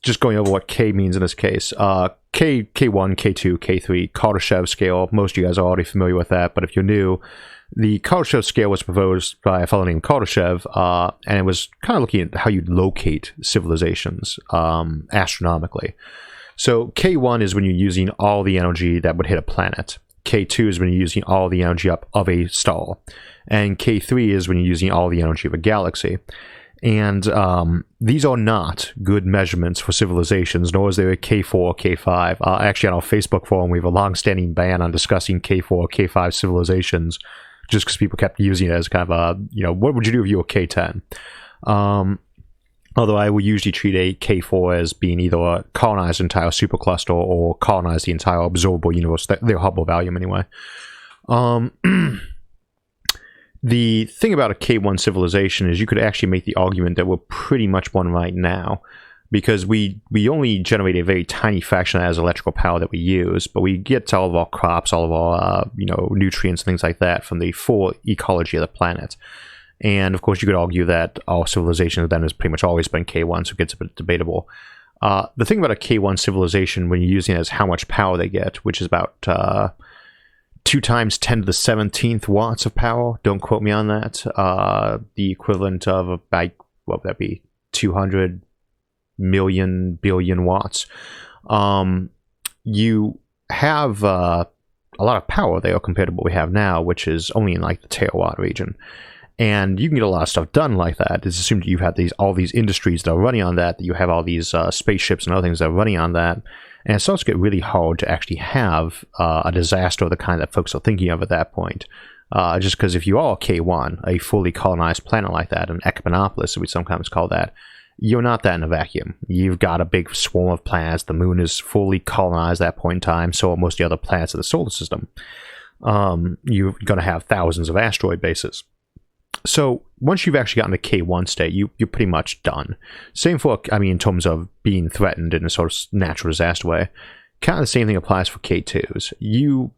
Just going over what K means in this case. K1, K2, K3, Kardashev scale. Most of you guys are already familiar with that, but if you're new, the Kardashev scale was proposed by a fellow named Kardashev, and it was kind of looking at how you'd locate civilizations astronomically. So K1 is when you're using all the energy that would hit a planet. K2 is when you're using all the energy up of a star. And K3 is when you're using all the energy of a galaxy. And these are not good measurements for civilizations, nor is there a K4 or K5. Actually, on our Facebook forum, we have a long-standing ban on discussing K4 or K5 civilizations, just because people kept using it as kind of a, what would you do if you were K10? Although I would usually treat a K4 as being either a colonized entire supercluster or colonize the entire observable universe, their Hubble volume anyway. The thing about a K1 civilization is you could actually make the argument that we're pretty much one right now, because we only generate a very tiny fraction of that as electrical power that we use, but we get all of our crops, all of our nutrients and things like that from the full ecology of the planet. And of course you could argue that our civilization then has pretty much always been K1, so it gets a bit debatable. The thing about a K1 civilization when you're using it is how much power they get, which is about 2 times 10 to the 17th watts of power. Don't quote me on that. The equivalent of about, what would that be, 200 million billion watts. You have a lot of power there compared to what we have now, which is only in like the terawatt region. And you can get a lot of stuff done like that. It's assumed you have all these industries that are running on that you have all these spaceships and other things that are running on that. And it starts to get really hard to actually have a disaster of the kind that folks are thinking of at that point. Just because if you are K1, a fully colonized planet like that, an Ekmanopolis, as we sometimes call that, you're not that in a vacuum. You've got a big swarm of planets. The moon is fully colonized at that point in time, so are most of the other planets of the solar system. You're going to have thousands of asteroid bases. So once you've actually gotten to K1 state, you're pretty much done. Same for, in terms of being threatened in a sort of natural disaster way. Kind of the same thing applies for K2s. You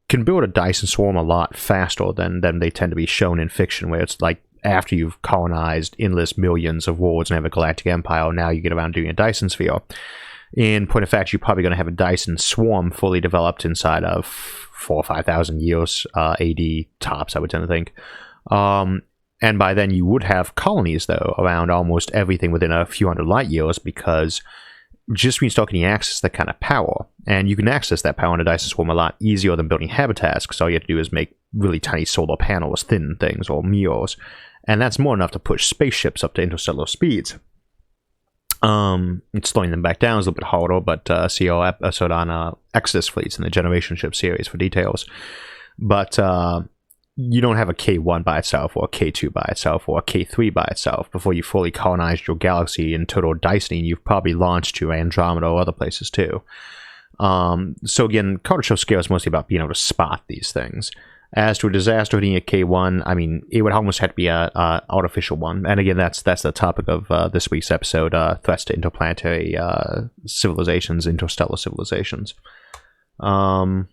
can build a Dyson swarm a lot faster than they tend to be shown in fiction, where it's like after you've colonized endless millions of worlds and have a galactic empire, now you get around doing a Dyson sphere. In point of fact, you're probably going to have a Dyson swarm fully developed inside of 4,000 or 5,000 years AD tops, I would tend to think. And by then you would have colonies, though, around almost everything within a few hundred light years, because just means start getting access to that kind of power. And you can access that power in a Dyson Swarm a lot easier than building habitats, because all you have to do is make really tiny solar panels, thin things, or mirrors. And that's more enough to push spaceships up to interstellar speeds. Slowing them back down is a little bit harder, but see our episode on Exodus fleets in the Generation Ship series for details. But you don't have a K1 by itself, or a K2 by itself, or a K3 by itself. Before you fully colonized your galaxy in total Dysoning, you've probably launched to Andromeda or other places too. So again, Carter Show scale is mostly about being able to spot these things. As to a disaster hitting a K1, I mean, it would almost have to be a artificial one. And again, that's the topic of this week's episode, threats to interplanetary civilizations, interstellar civilizations. Grawa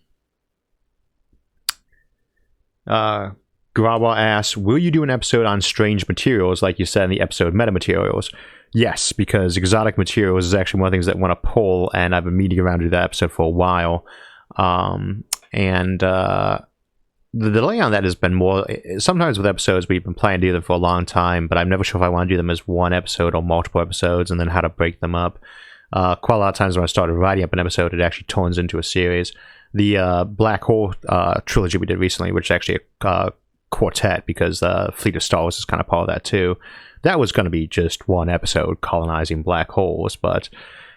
asks, will you do an episode on strange materials like you said in the episode Metamaterials? Yes, because exotic materials is actually one of the things that I want to pull, and I've been meeting around to do that episode for a while. The delay on that has been more, sometimes with episodes we've been planning to do them for a long time, but I'm never sure if I want to do them as one episode or multiple episodes, and then how to break them up. Quite a lot of times when I started writing up an episode, it actually turns into a series. The Black Hole trilogy we did recently, which is actually a quartet, because Fleet of Stars is kind of part of that too. That was going to be just one episode, colonizing black holes, but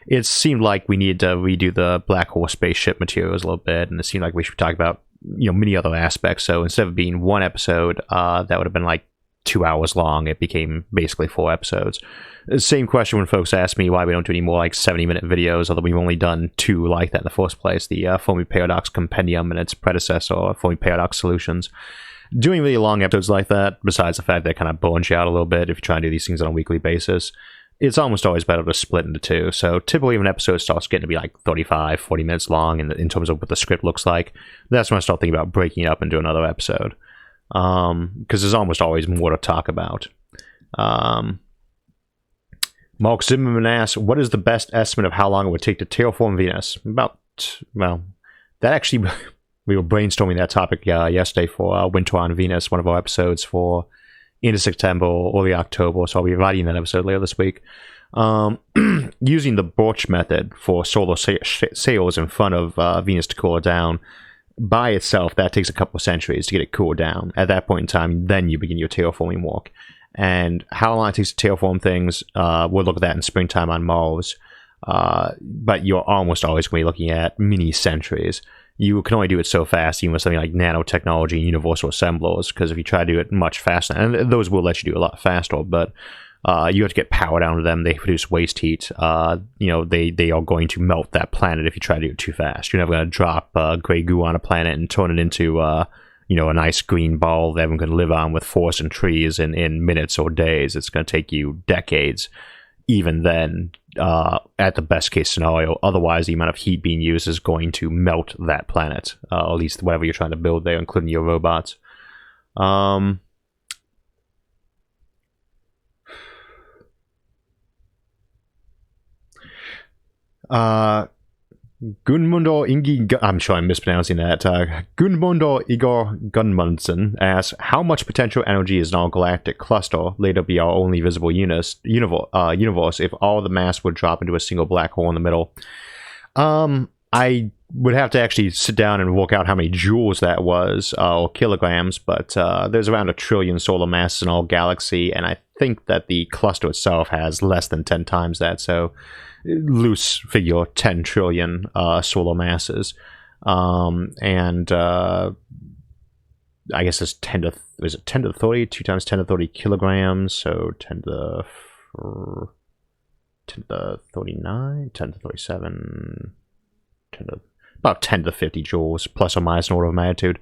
it seemed like we needed to redo the black hole spaceship materials a little bit, and it seemed like we should talk about many other aspects. So instead of being one episode that would have been like 2 hours long, it became basically 4 episodes. Same question when folks ask me why we don't do any more like 70-minute videos, although we've only done 2 like that in the first place, the Fermi Paradox Compendium and its predecessor, Fermi Paradox Solutions. Doing really long episodes like that, besides the fact that it kind of burns you out a little bit if you try and do these things on a weekly basis, it's almost always better to split into 2. So typically when an episode starts getting to be like 35, 40 minutes long in terms of what the script looks like, that's when I start thinking about breaking it up into another episode. Because there's almost always more to talk about. Mark Zimmerman asks, what is the best estimate of how long it would take to terraform Venus? That actually, we were brainstorming that topic yesterday for Winter on Venus, one of our episodes for into September or early October, so I'll be writing that episode later this week. Using the Birch method for solar sails in front of Venus to cool it down, by itself, that takes a couple of centuries to get it cooled down. At that point in time, then you begin your terraforming work. And how long it takes to terraform things, we'll look at that in springtime on Mars. But you're almost always going to be looking at many centuries. You can only do it so fast, even with something like nanotechnology and universal assemblers, because if you try to do it much faster, and those will let you do a lot faster, but you have to get power down to them. They produce waste heat. They are going to melt that planet if you try to do it too fast. You're never going to drop gray goo on a planet and turn it into a nice green ball that everyone can live on with forests and trees in minutes or days. It's going to take you decades, even then, at the best case scenario. Otherwise, the amount of heat being used is going to melt that planet, at least whatever you're trying to build there, including your robots. Gunmundur Ingi, I'm sure I'm mispronouncing that. Gunmundur Igor Gunmundsen asks, how much potential energy is in our galactic cluster, later be our only visible universe, if all the mass would drop into a single black hole in the middle? I would have to actually sit down and work out how many joules that was, or kilograms, but there's around 1 trillion solar masses in our galaxy, and I think that the cluster itself has less than 10 times that, so loose figure 10 trillion solar masses. And I guess it's 10 to 30, 2 times 10 to 30 kilograms, so 10 to 39, 10 to 37, about 10 to 50 joules, plus or minus an order of magnitude.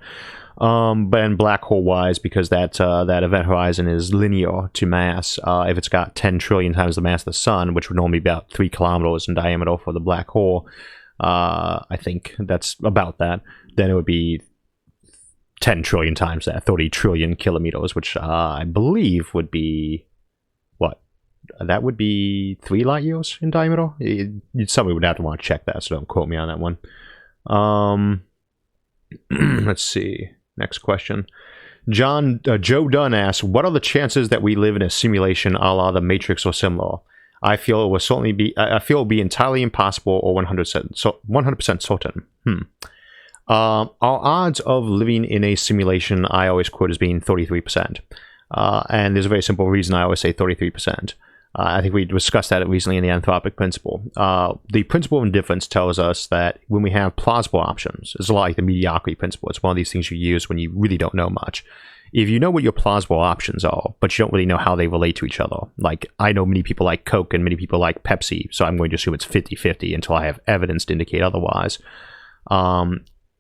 But in black hole wise, because that event horizon is linear to mass, if it's got 10 trillion times the mass of the sun, which would normally be about 3 kilometers in diameter for the black hole, I think that's about that, then it would be 10 trillion times that, 30 trillion kilometers, which I believe would be, that would be 3 light years in diameter? Somebody would have to want to check that, so don't quote me on that one. Let's see. Next question. Joe Dunn asks, what are the chances that we live in a simulation a la the Matrix or similar? I feel it will certainly be. I feel it will be entirely impossible or 100% certain. Our odds of living in a simulation I always quote as being 33%. And there's a very simple reason I always say 33%. I think we discussed that recently in the Anthropic Principle. The Principle of Indifference tells us that when we have plausible options, it's a lot like the Mediocrity Principle. It's one of these things you use when you really don't know much. If you know what your plausible options are, but you don't really know how they relate to each other, like I know many people like Coke and many people like Pepsi, so I'm going to assume it's 50-50 until I have evidence to indicate otherwise.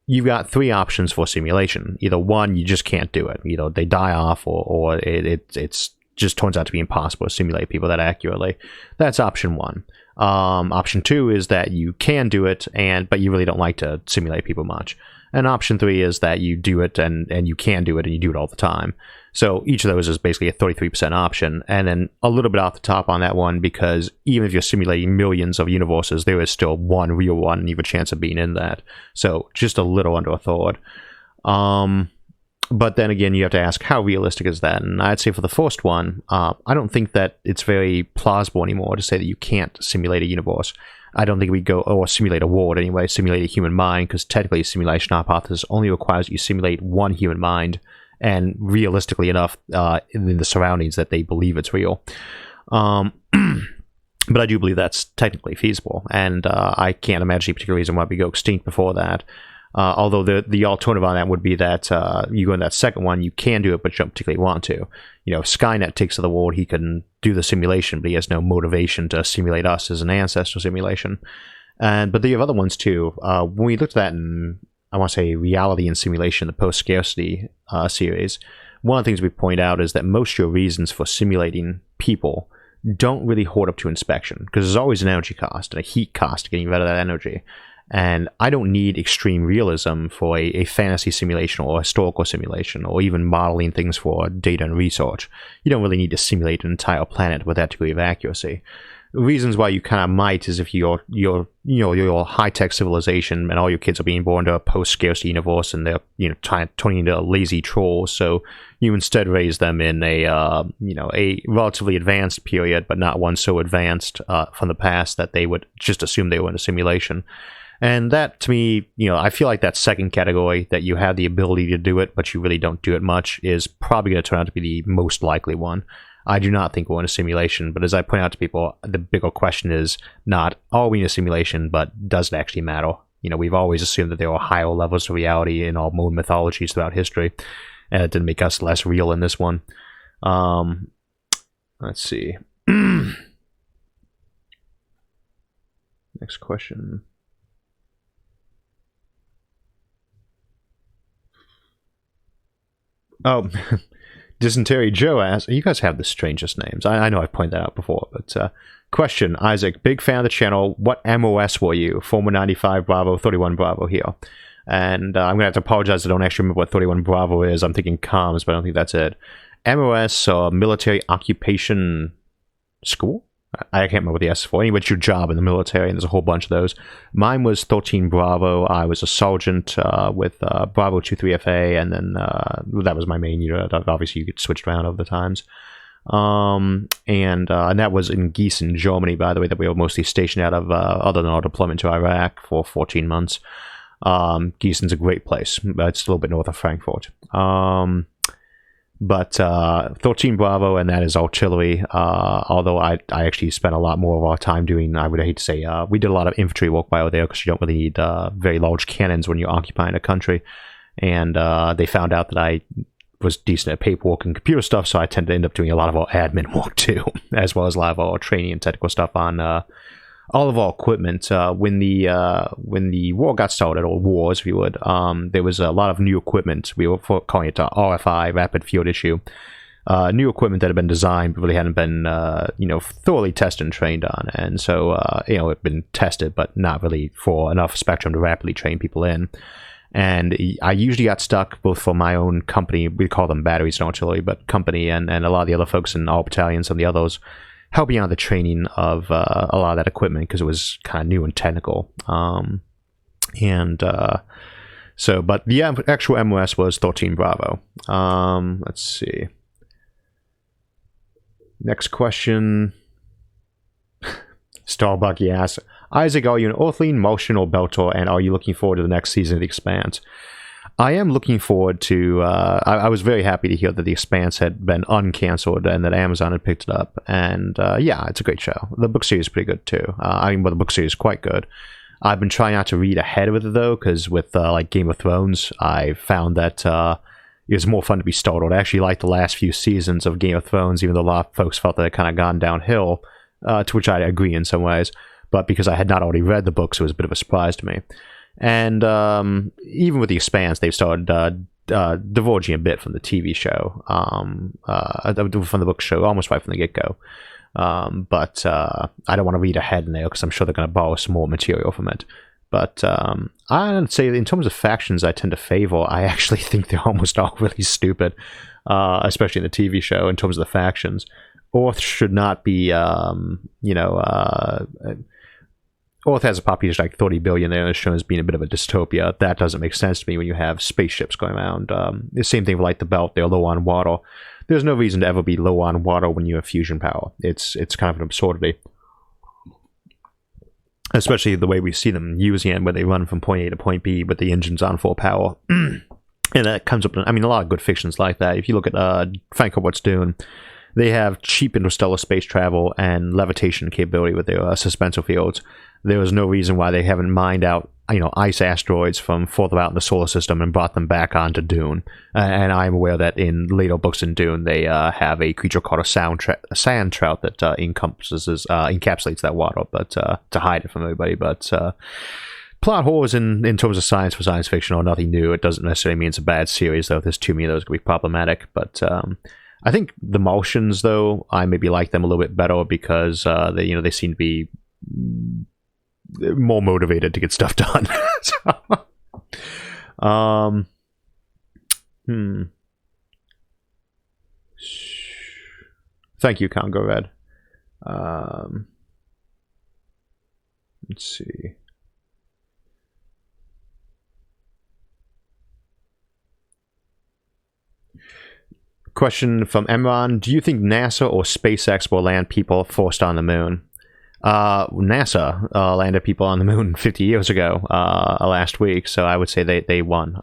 You've got three options for simulation. Either one, you just can't do it. Either they die off, or it's just turns out to be impossible to simulate people that accurately. That's option one. Option two is that you can do it, but you really don't like to simulate people much. And option three is that you do it and you can do it and you do it all the time. So each of those is basically a 33% option. And then a little bit off the top on that one, because even if you're simulating millions of universes, there is still one real one and you have a chance of being in that. So just a little under a third. But then again, you have to ask, how realistic is that? And I'd say for the first one, I don't think that it's very plausible anymore to say that you can't simulate a universe. I don't think we go, or simulate a world anyway, simulate a human mind, because technically a simulation hypothesis only requires you simulate one human mind, and realistically enough, in the surroundings that they believe it's real. But I do believe that's technically feasible, and I can't imagine a particular reason why we go extinct before that. Although the alternative on that would be that you go in that second one, you can do it, but you don't particularly want to. You know, if Skynet takes to the world, he can do the simulation, but he has no motivation to simulate us as an ancestral simulation. But there are other ones too. When we looked at that in, I want to say, Reality and Simulation, the post-scarcity series, one of the things we point out is that most of your reasons for simulating people don't really hold up to inspection, because there's always an energy cost and a heat cost to getting rid of that energy. And I don't need extreme realism for a fantasy simulation or a historical simulation, or even modeling things for data and research. You don't really need to simulate an entire planet with that degree of accuracy. Reasons why you kind of might is if you're high-tech civilization and all your kids are being born to a post-scarcity universe and they're turning into lazy trolls, so you instead raise them in a relatively advanced period, but not one so advanced from the past that they would just assume they were in a simulation. And that, to me, I feel like that second category, that you have the ability to do it, but you really don't do it much, is probably going to turn out to be the most likely one. I do not think we're in a simulation, but as I point out to people, the bigger question is not, are we in a simulation, but does it actually matter? We've always assumed that there are higher levels of reality in all known mythologies throughout history, and it didn't make us less real in this one. Let's see. Next question. Oh, Dysentery Joe asks, you guys have the strangest names. I know I've pointed that out before, but question, Isaac, big fan of the channel. What MOS were you? Former 95 Bravo, 31 Bravo here. And I'm going to have to apologize, I don't actually remember what 31 Bravo is. I'm thinking comms, but I don't think that's it. MOS, Military Occupation School? I can't remember what the S is for. Anyway, it's your job in the military, and there's a whole bunch of those. Mine was 13 Bravo. I was a sergeant with Bravo 23FA, and then that was my main unit. Obviously, you get switched around over the times. And that was in Gießen, Germany, by the way, that we were mostly stationed out of, other than our deployment to Iraq for 14 months. Gießen's a great place. It's a little bit north of Frankfurt. But 13 Bravo, and that is artillery, although I actually spent a lot more of our time doing, I would hate to say, we did a lot of infantry work by there, because you don't really need very large cannons when you're occupying a country. And they found out that I was decent at paperwork and computer stuff, so I tended to end up doing a lot of our admin work too, as well as a lot of our training and technical stuff on all of our equipment. When the war got started, or wars, if you would, there was a lot of new equipment. We were calling it RFI, Rapid Field Issue. New equipment that had been designed but really hadn't been thoroughly tested and trained on, and so it had been tested but not really for enough spectrum to rapidly train people in. And I usually got stuck, both for my own company, we call them batteries and artillery, but company, and a lot of the other folks in our battalion, some of the others, helping out the training of a lot of that equipment, because it was kind of new and technical. But the actual MOS was 13 Bravo. Let's see. Next question. Starbucky asks, Isaac, are you an Orthline, Motion, or Beltor, and are you looking forward to the next season of The Expanse? I am looking forward to... I was very happy to hear that The Expanse had been uncancelled and that Amazon had picked it up. And yeah, it's a great show. The book series is pretty good too. The book series is quite good. I've been trying not to read ahead of it though, because with like Game of Thrones, I found that it was more fun to be startled. I actually liked the last few seasons of Game of Thrones, even though a lot of folks felt that it kind of gone downhill, to which I agree in some ways. But because I had not already read the books, it was a bit of a surprise to me. And even with The Expanse, they've started diverging a bit from the TV show, from the book show, almost right from the get-go. But I don't want to read ahead in there because I'm sure they're going to borrow some more material from it. But I'd say in terms of factions I tend to favor, I actually think they're almost all really stupid, especially in the TV show in terms of the factions. Orth should not be, Orth has a population like 30 billion there, and it's shown as being a bit of a dystopia. That doesn't make sense to me when you have spaceships going around. The same thing with like the Belt, they're low on water. There's no reason to ever be low on water when you have fusion power. It's kind of an absurdity. Especially the way we see them using it, where they run from point A to point B with the engines on full power. And that comes up, I mean, a lot of good fictions like that. If you look at Frank Herbert's Dune, they have cheap interstellar space travel and levitation capability with their suspensor fields. There was no reason why they haven't mined out, ice asteroids from further out in the solar system and brought them back onto Dune. And I'm aware that in later books in Dune, they have a creature called a sand trout that encapsulates that water, but to hide it from everybody. But plot holes in terms of science for science fiction are nothing new. It doesn't necessarily mean it's a bad series, though. There's too many of those could be problematic. But I think the Martians, though, I maybe like them a little bit better because they seem to be more motivated to get stuff done. Thank you, Congo Red. Let's see. Question from Emron. Do you think NASA or SpaceX will land people forced on the moon? NASA landed people on the moon 50 years ago, last week, so I would say they won.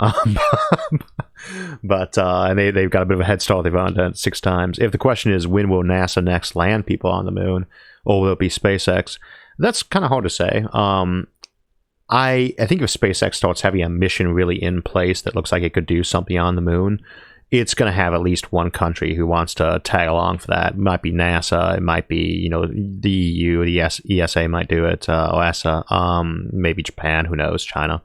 But they've got a bit of a head start. They've run it 6 times. If the question is when will NASA next land people on the moon, or will it be SpaceX? That's kind of hard to say. I think if SpaceX starts having a mission really in place that looks like it could do something on the moon, it's going to have at least one country who wants to tag along for that. It might be NASA, it might be, the EU, the ESA might do it, or ESA, maybe Japan, who knows, China.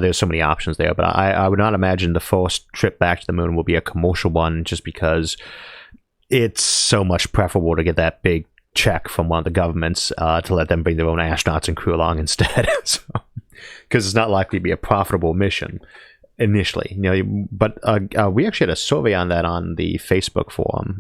There's so many options there, but I would not imagine the first trip back to the moon will be a commercial one, just because it's so much preferable to get that big check from one of the governments to let them bring their own astronauts and crew along instead. Because it's not likely to be a profitable mission initially, but we actually had a survey on that on the Facebook forum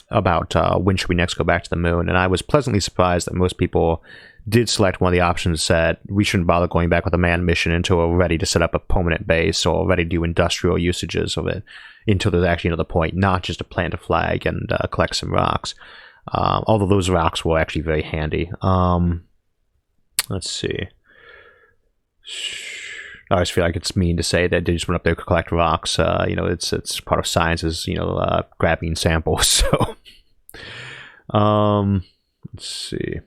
about when should we next go back to the moon, and I was pleasantly surprised that most people did select one of the options that we shouldn't bother going back with a manned mission until we're ready to set up a permanent base or ready to do industrial usages of it, until there's actually another point, not just to plant a flag and collect some rocks, although those rocks were actually very handy. Let's see. I always feel like it's mean to say that they just went up there to collect rocks. It's part of science is, grabbing samples. So, let's see.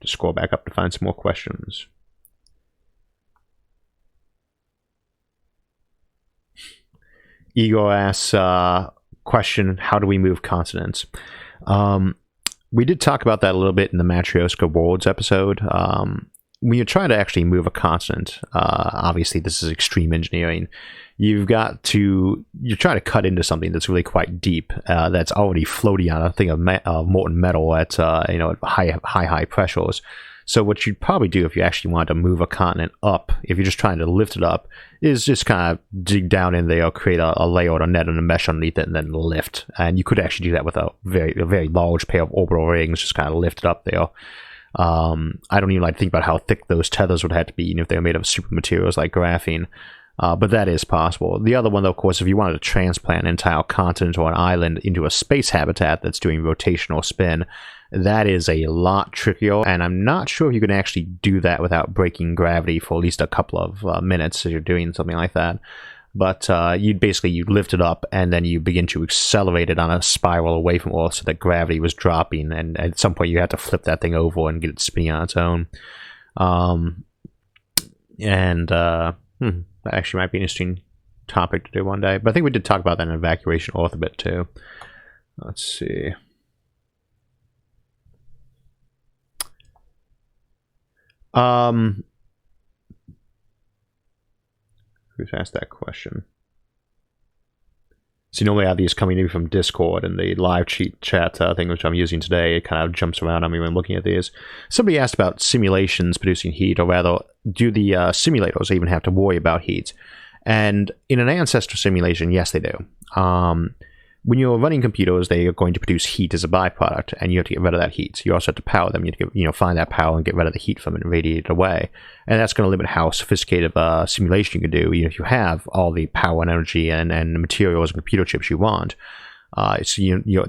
Just scroll back up to find some more questions. Igor asks, question, how do we move consonants? We did talk about that a little bit in the Matryoshka Worlds episode. When you're trying to actually move a consonant, obviously this is extreme engineering. You're trying to cut into something that's really quite deep, that's already floating on a thing of molten metal at high pressures. So what you'd probably do if you actually wanted to move a continent up, if you're just trying to lift it up, is just kind of dig down in there, create a layer or a net and a mesh underneath it, and then lift. And you could actually do that with a very large pair of orbital rings, just kind of lift it up there. I don't even like to think about how thick those tethers would have to be, even if they were made of super materials like graphene. But that is possible. The other one, though, of course, if you wanted to transplant an entire continent or an island into a space habitat that's doing rotational spin, that is a lot trickier, and I'm not sure if you can actually do that without breaking gravity for at least a couple of minutes as you're doing something like that. But you lift it up, and then you begin to accelerate it on a spiral away from Earth so that gravity was dropping, and at some point you have to flip that thing over and get it spinning on its own. That actually might be an interesting topic to do one day. But I think we did talk about that in Evacuation Earth a bit too. Let's see. Who's asked that question? So normally I have these coming in from Discord, and the live chat thing which I'm using today, it kind of jumps around on me when looking at these. Somebody asked about simulations producing heat, or rather, do the simulators even have to worry about heat? And in an ancestor simulation, yes, they do. When you're running computers, they are going to produce heat as a byproduct, and you have to get rid of that heat. You also have to power them. You have to find that power and get rid of the heat from it and radiate it away. And that's going to limit how sophisticated a simulation you can do, if you have all the power and energy and materials and computer chips you want. So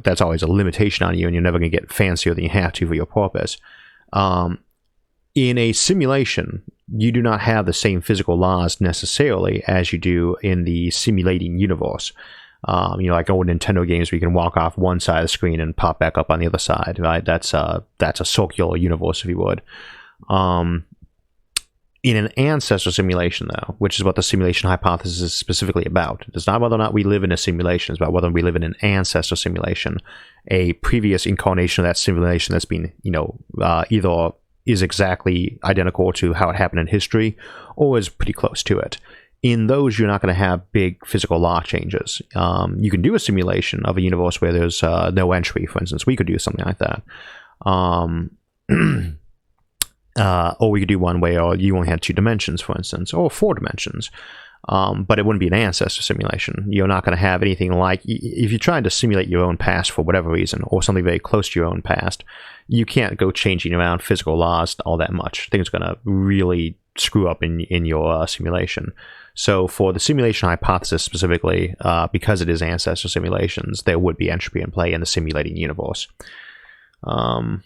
that's always a limitation on you, and you're never going to get fancier than you have to for your purpose. In a simulation, you do not have the same physical laws necessarily as you do in the simulating universe. Like old Nintendo games where you can walk off one side of the screen and pop back up on the other side, right? That's a circular universe, if you would. In an ancestor simulation, though, which is what the simulation hypothesis is specifically about, it's not whether or not we live in a simulation, it's about whether we live in an ancestor simulation, a previous incarnation of that simulation that's been, either is exactly identical to how it happened in history, or is pretty close to it. In those, you're not going to have big physical law changes. You can do a simulation of a universe where there's no entropy, for instance. We could do something like that. Or we could do one where you only had 2 dimensions, for instance, or 4 dimensions. But it wouldn't be an ancestor simulation. You're not going to have anything like, if you're trying to simulate your own past for whatever reason, or something very close to your own past, you can't go changing around physical laws all that much. Things are going to really screw up in your simulation. So for the simulation hypothesis specifically, because it is ancestor simulations, there would be entropy in play in the simulating universe. And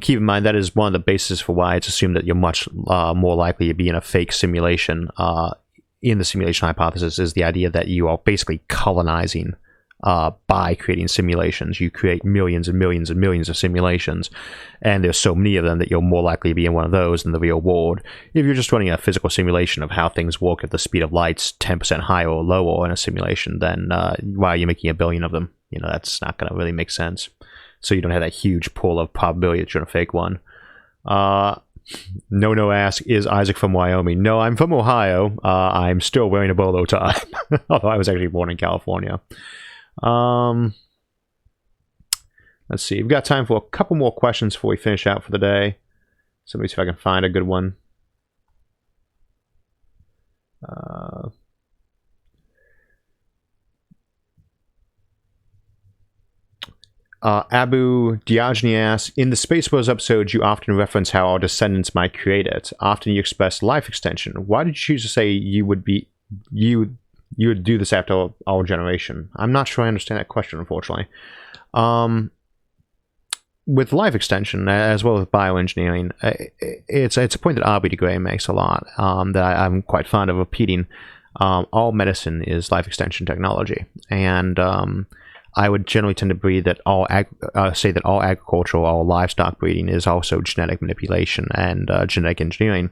keep in mind, that is one of the bases for why it's assumed that you're much more likely to be in a fake simulation in the simulation hypothesis, is the idea that you are basically colonizing by creating simulations. You create millions and millions and millions of simulations, and there's so many of them that you're more likely to be in one of those than the real world. If you're just running a physical simulation of how things work at the speed of light's 10% higher or lower in a simulation, then why are you making a billion of them? That's not going to really make sense. So you don't have that huge pool of probability that you're in a fake one. No asks, is Isaac from Wyoming? No, I'm from Ohio. I'm still wearing a bolo tie, although I was actually born in California. Let's see. We've got time for a couple more questions before we finish out for the day. So let me see if I can find a good one. Abu Diogene asks, in the Space Wars episodes, you often reference how our descendants might create it. Often you express life extension. Why did you choose to say you would do this after our generation? I'm not sure I understand that question, unfortunately. With life extension, as well as bioengineering, it's a point that Aubrey de Grey makes a lot, that I'm quite fond of repeating. All medicine is life extension technology, and I would generally tend to believe that all agricultural, all livestock breeding is also genetic manipulation and genetic engineering.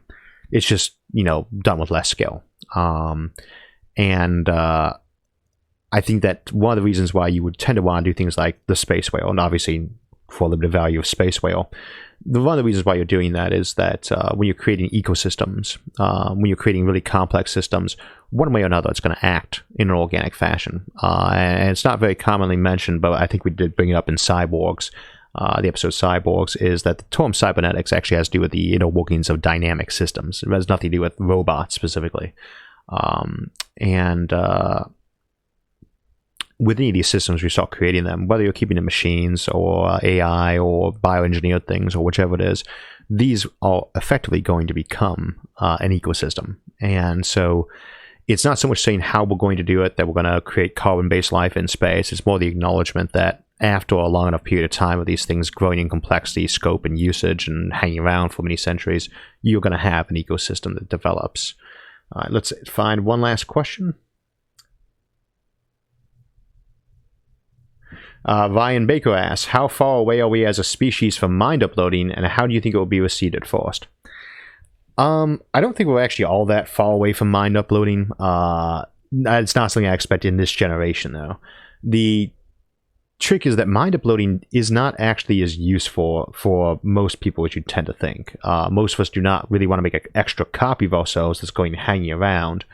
It's just done with less skill. And I think that one of the reasons why you would tend to want to do things like the space whale, and obviously for limited value of space whale, one of the reasons why you're doing that is that when you're creating ecosystems, when you're creating really complex systems, one way or another it's going to act in an organic fashion. And it's not very commonly mentioned, but I think we did bring it up in Cyborgs. The episode Cyborgs is that the term cybernetics actually has to do with the inner workings of dynamic systems. It has nothing to do with robots specifically. with any of these systems we start creating them, whether you're keeping the machines or AI or bioengineered things or whichever it is, these are effectively going to become an ecosystem. And so it's not so much saying how we're going to do it, that we're going to create carbon-based life in space. It's more the acknowledgement that after a long enough period of time of these things growing in complexity, scope, and usage and hanging around for many centuries, you're going to have an ecosystem that develops. All right, let's find one last question. Ryan Baker asks, how far away are we as a species from mind uploading, and how do you think it will be receded first? I don't think we're actually all that far away from mind uploading. It's not something I expect in this generation, though. The trick is that mind uploading is not actually as useful for most people as you tend to think. Most of us do not really want to make an extra copy of ourselves that's going hanging around.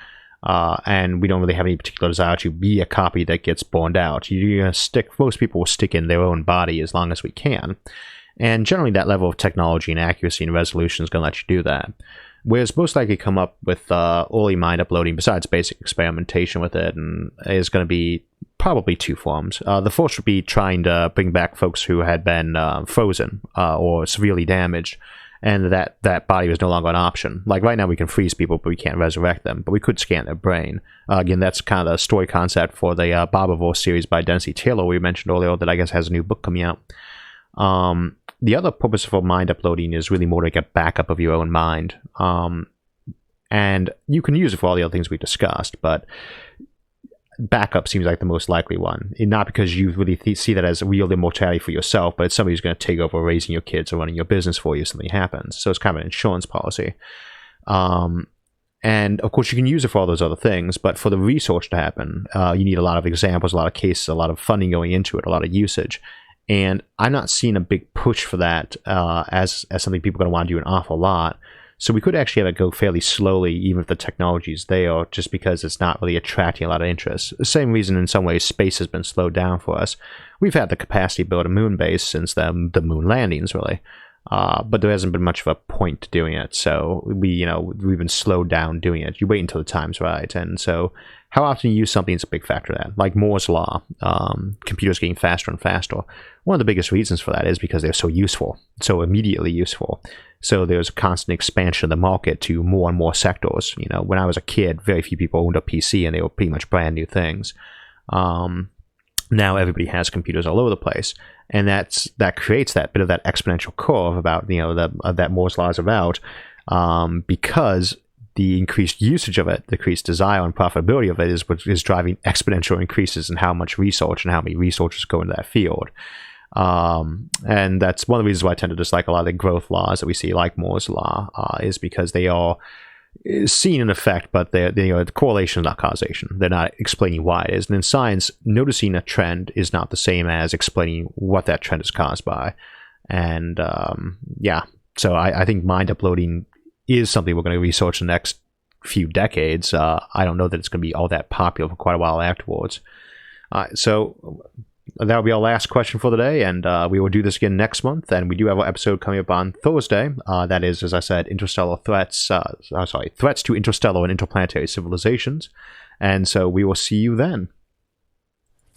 And we don't really have any particular desire to be a copy that gets burned out. Most people will stick in their own body as long as we can. And generally that level of technology and accuracy and resolution is going to let you do that. Whereas most likely come up with early mind uploading, besides basic experimentation with it, and is going to be probably two forms. The first would be trying to bring back folks who had been frozen or severely damaged, and that body was no longer an option. Like right now we can freeze people, but we can't resurrect them, but we could scan their brain. Again, that's kind of the story concept for the Barbour series by Dennis E. Taylor we mentioned earlier, that I guess has a new book coming out. The other purpose for mind uploading is really more to get backup of your own mind. And you can use it for all the other things we discussed, but backup seems like the most likely one. And not because you really see that as real immortality for yourself, but it's somebody who's going to take over raising your kids or running your business for you if something happens. So it's kind of an insurance policy. And of course you can use it for all those other things, but for the research to happen, you need a lot of examples, a lot of cases, a lot of funding going into it, a lot of usage. And I'm not seeing a big push for that as something people are going to want to do an awful lot. So we could actually have it go fairly slowly, even if the technology is there, just because it's not really attracting a lot of interest. The same reason in some ways space has been slowed down for us. We've had the capacity to build a moon base since the moon landings, really. But there hasn't been much of a point to doing it. So we've been slowed down doing it. You wait until the time's right. And so how often you use something is a big factor of that. Like Moore's Law, computers getting faster and faster. One of the biggest reasons for that is because they're so useful, so immediately useful. So there's a constant expansion of the market to more and more sectors. When I was a kid, very few people owned a PC, and they were pretty much brand new things. Now everybody has computers all over the place, and that creates that bit of that exponential curve about that Moore's Law is about, because the increased usage of it, the increased desire and profitability of it is what is driving exponential increases in how much research and how many researchers go into that field. And that's one of the reasons why I tend to dislike a lot of the growth laws that we see, like Moore's Law, is because they are seen in effect, but the correlation is not causation. They're not explaining why it is. And in science, noticing a trend is not the same as explaining what that trend is caused by. And so I think mind uploading is something we're going to research in the next few decades. I don't know that it's going to be all that popular for quite a while afterwards. So that'll be our last question for the day, and we will do this again next month. And we do have an episode coming up on Thursday. That is, as I said, threats to interstellar and interplanetary civilizations. And so we will see you then.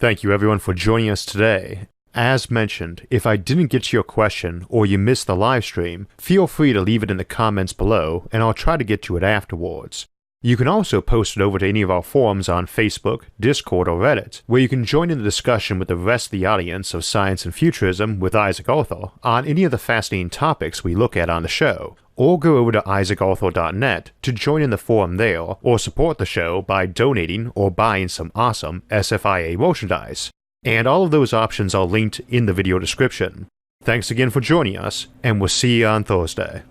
Thank you, everyone, for joining us today. As mentioned, if I didn't get to your question or you missed the live stream, feel free to leave it in the comments below, and I'll try to get to it afterwards. You can also post it over to any of our forums on Facebook, Discord, or Reddit, where you can join in the discussion with the rest of the audience of Science and Futurism with Isaac Arthur on any of the fascinating topics we look at on the show. Or go over to isaacarthur.net to join in the forum there, or support the show by donating or buying some awesome SFIA merchandise. And all of those options are linked in the video description. Thanks again for joining us, and we'll see you on Thursday.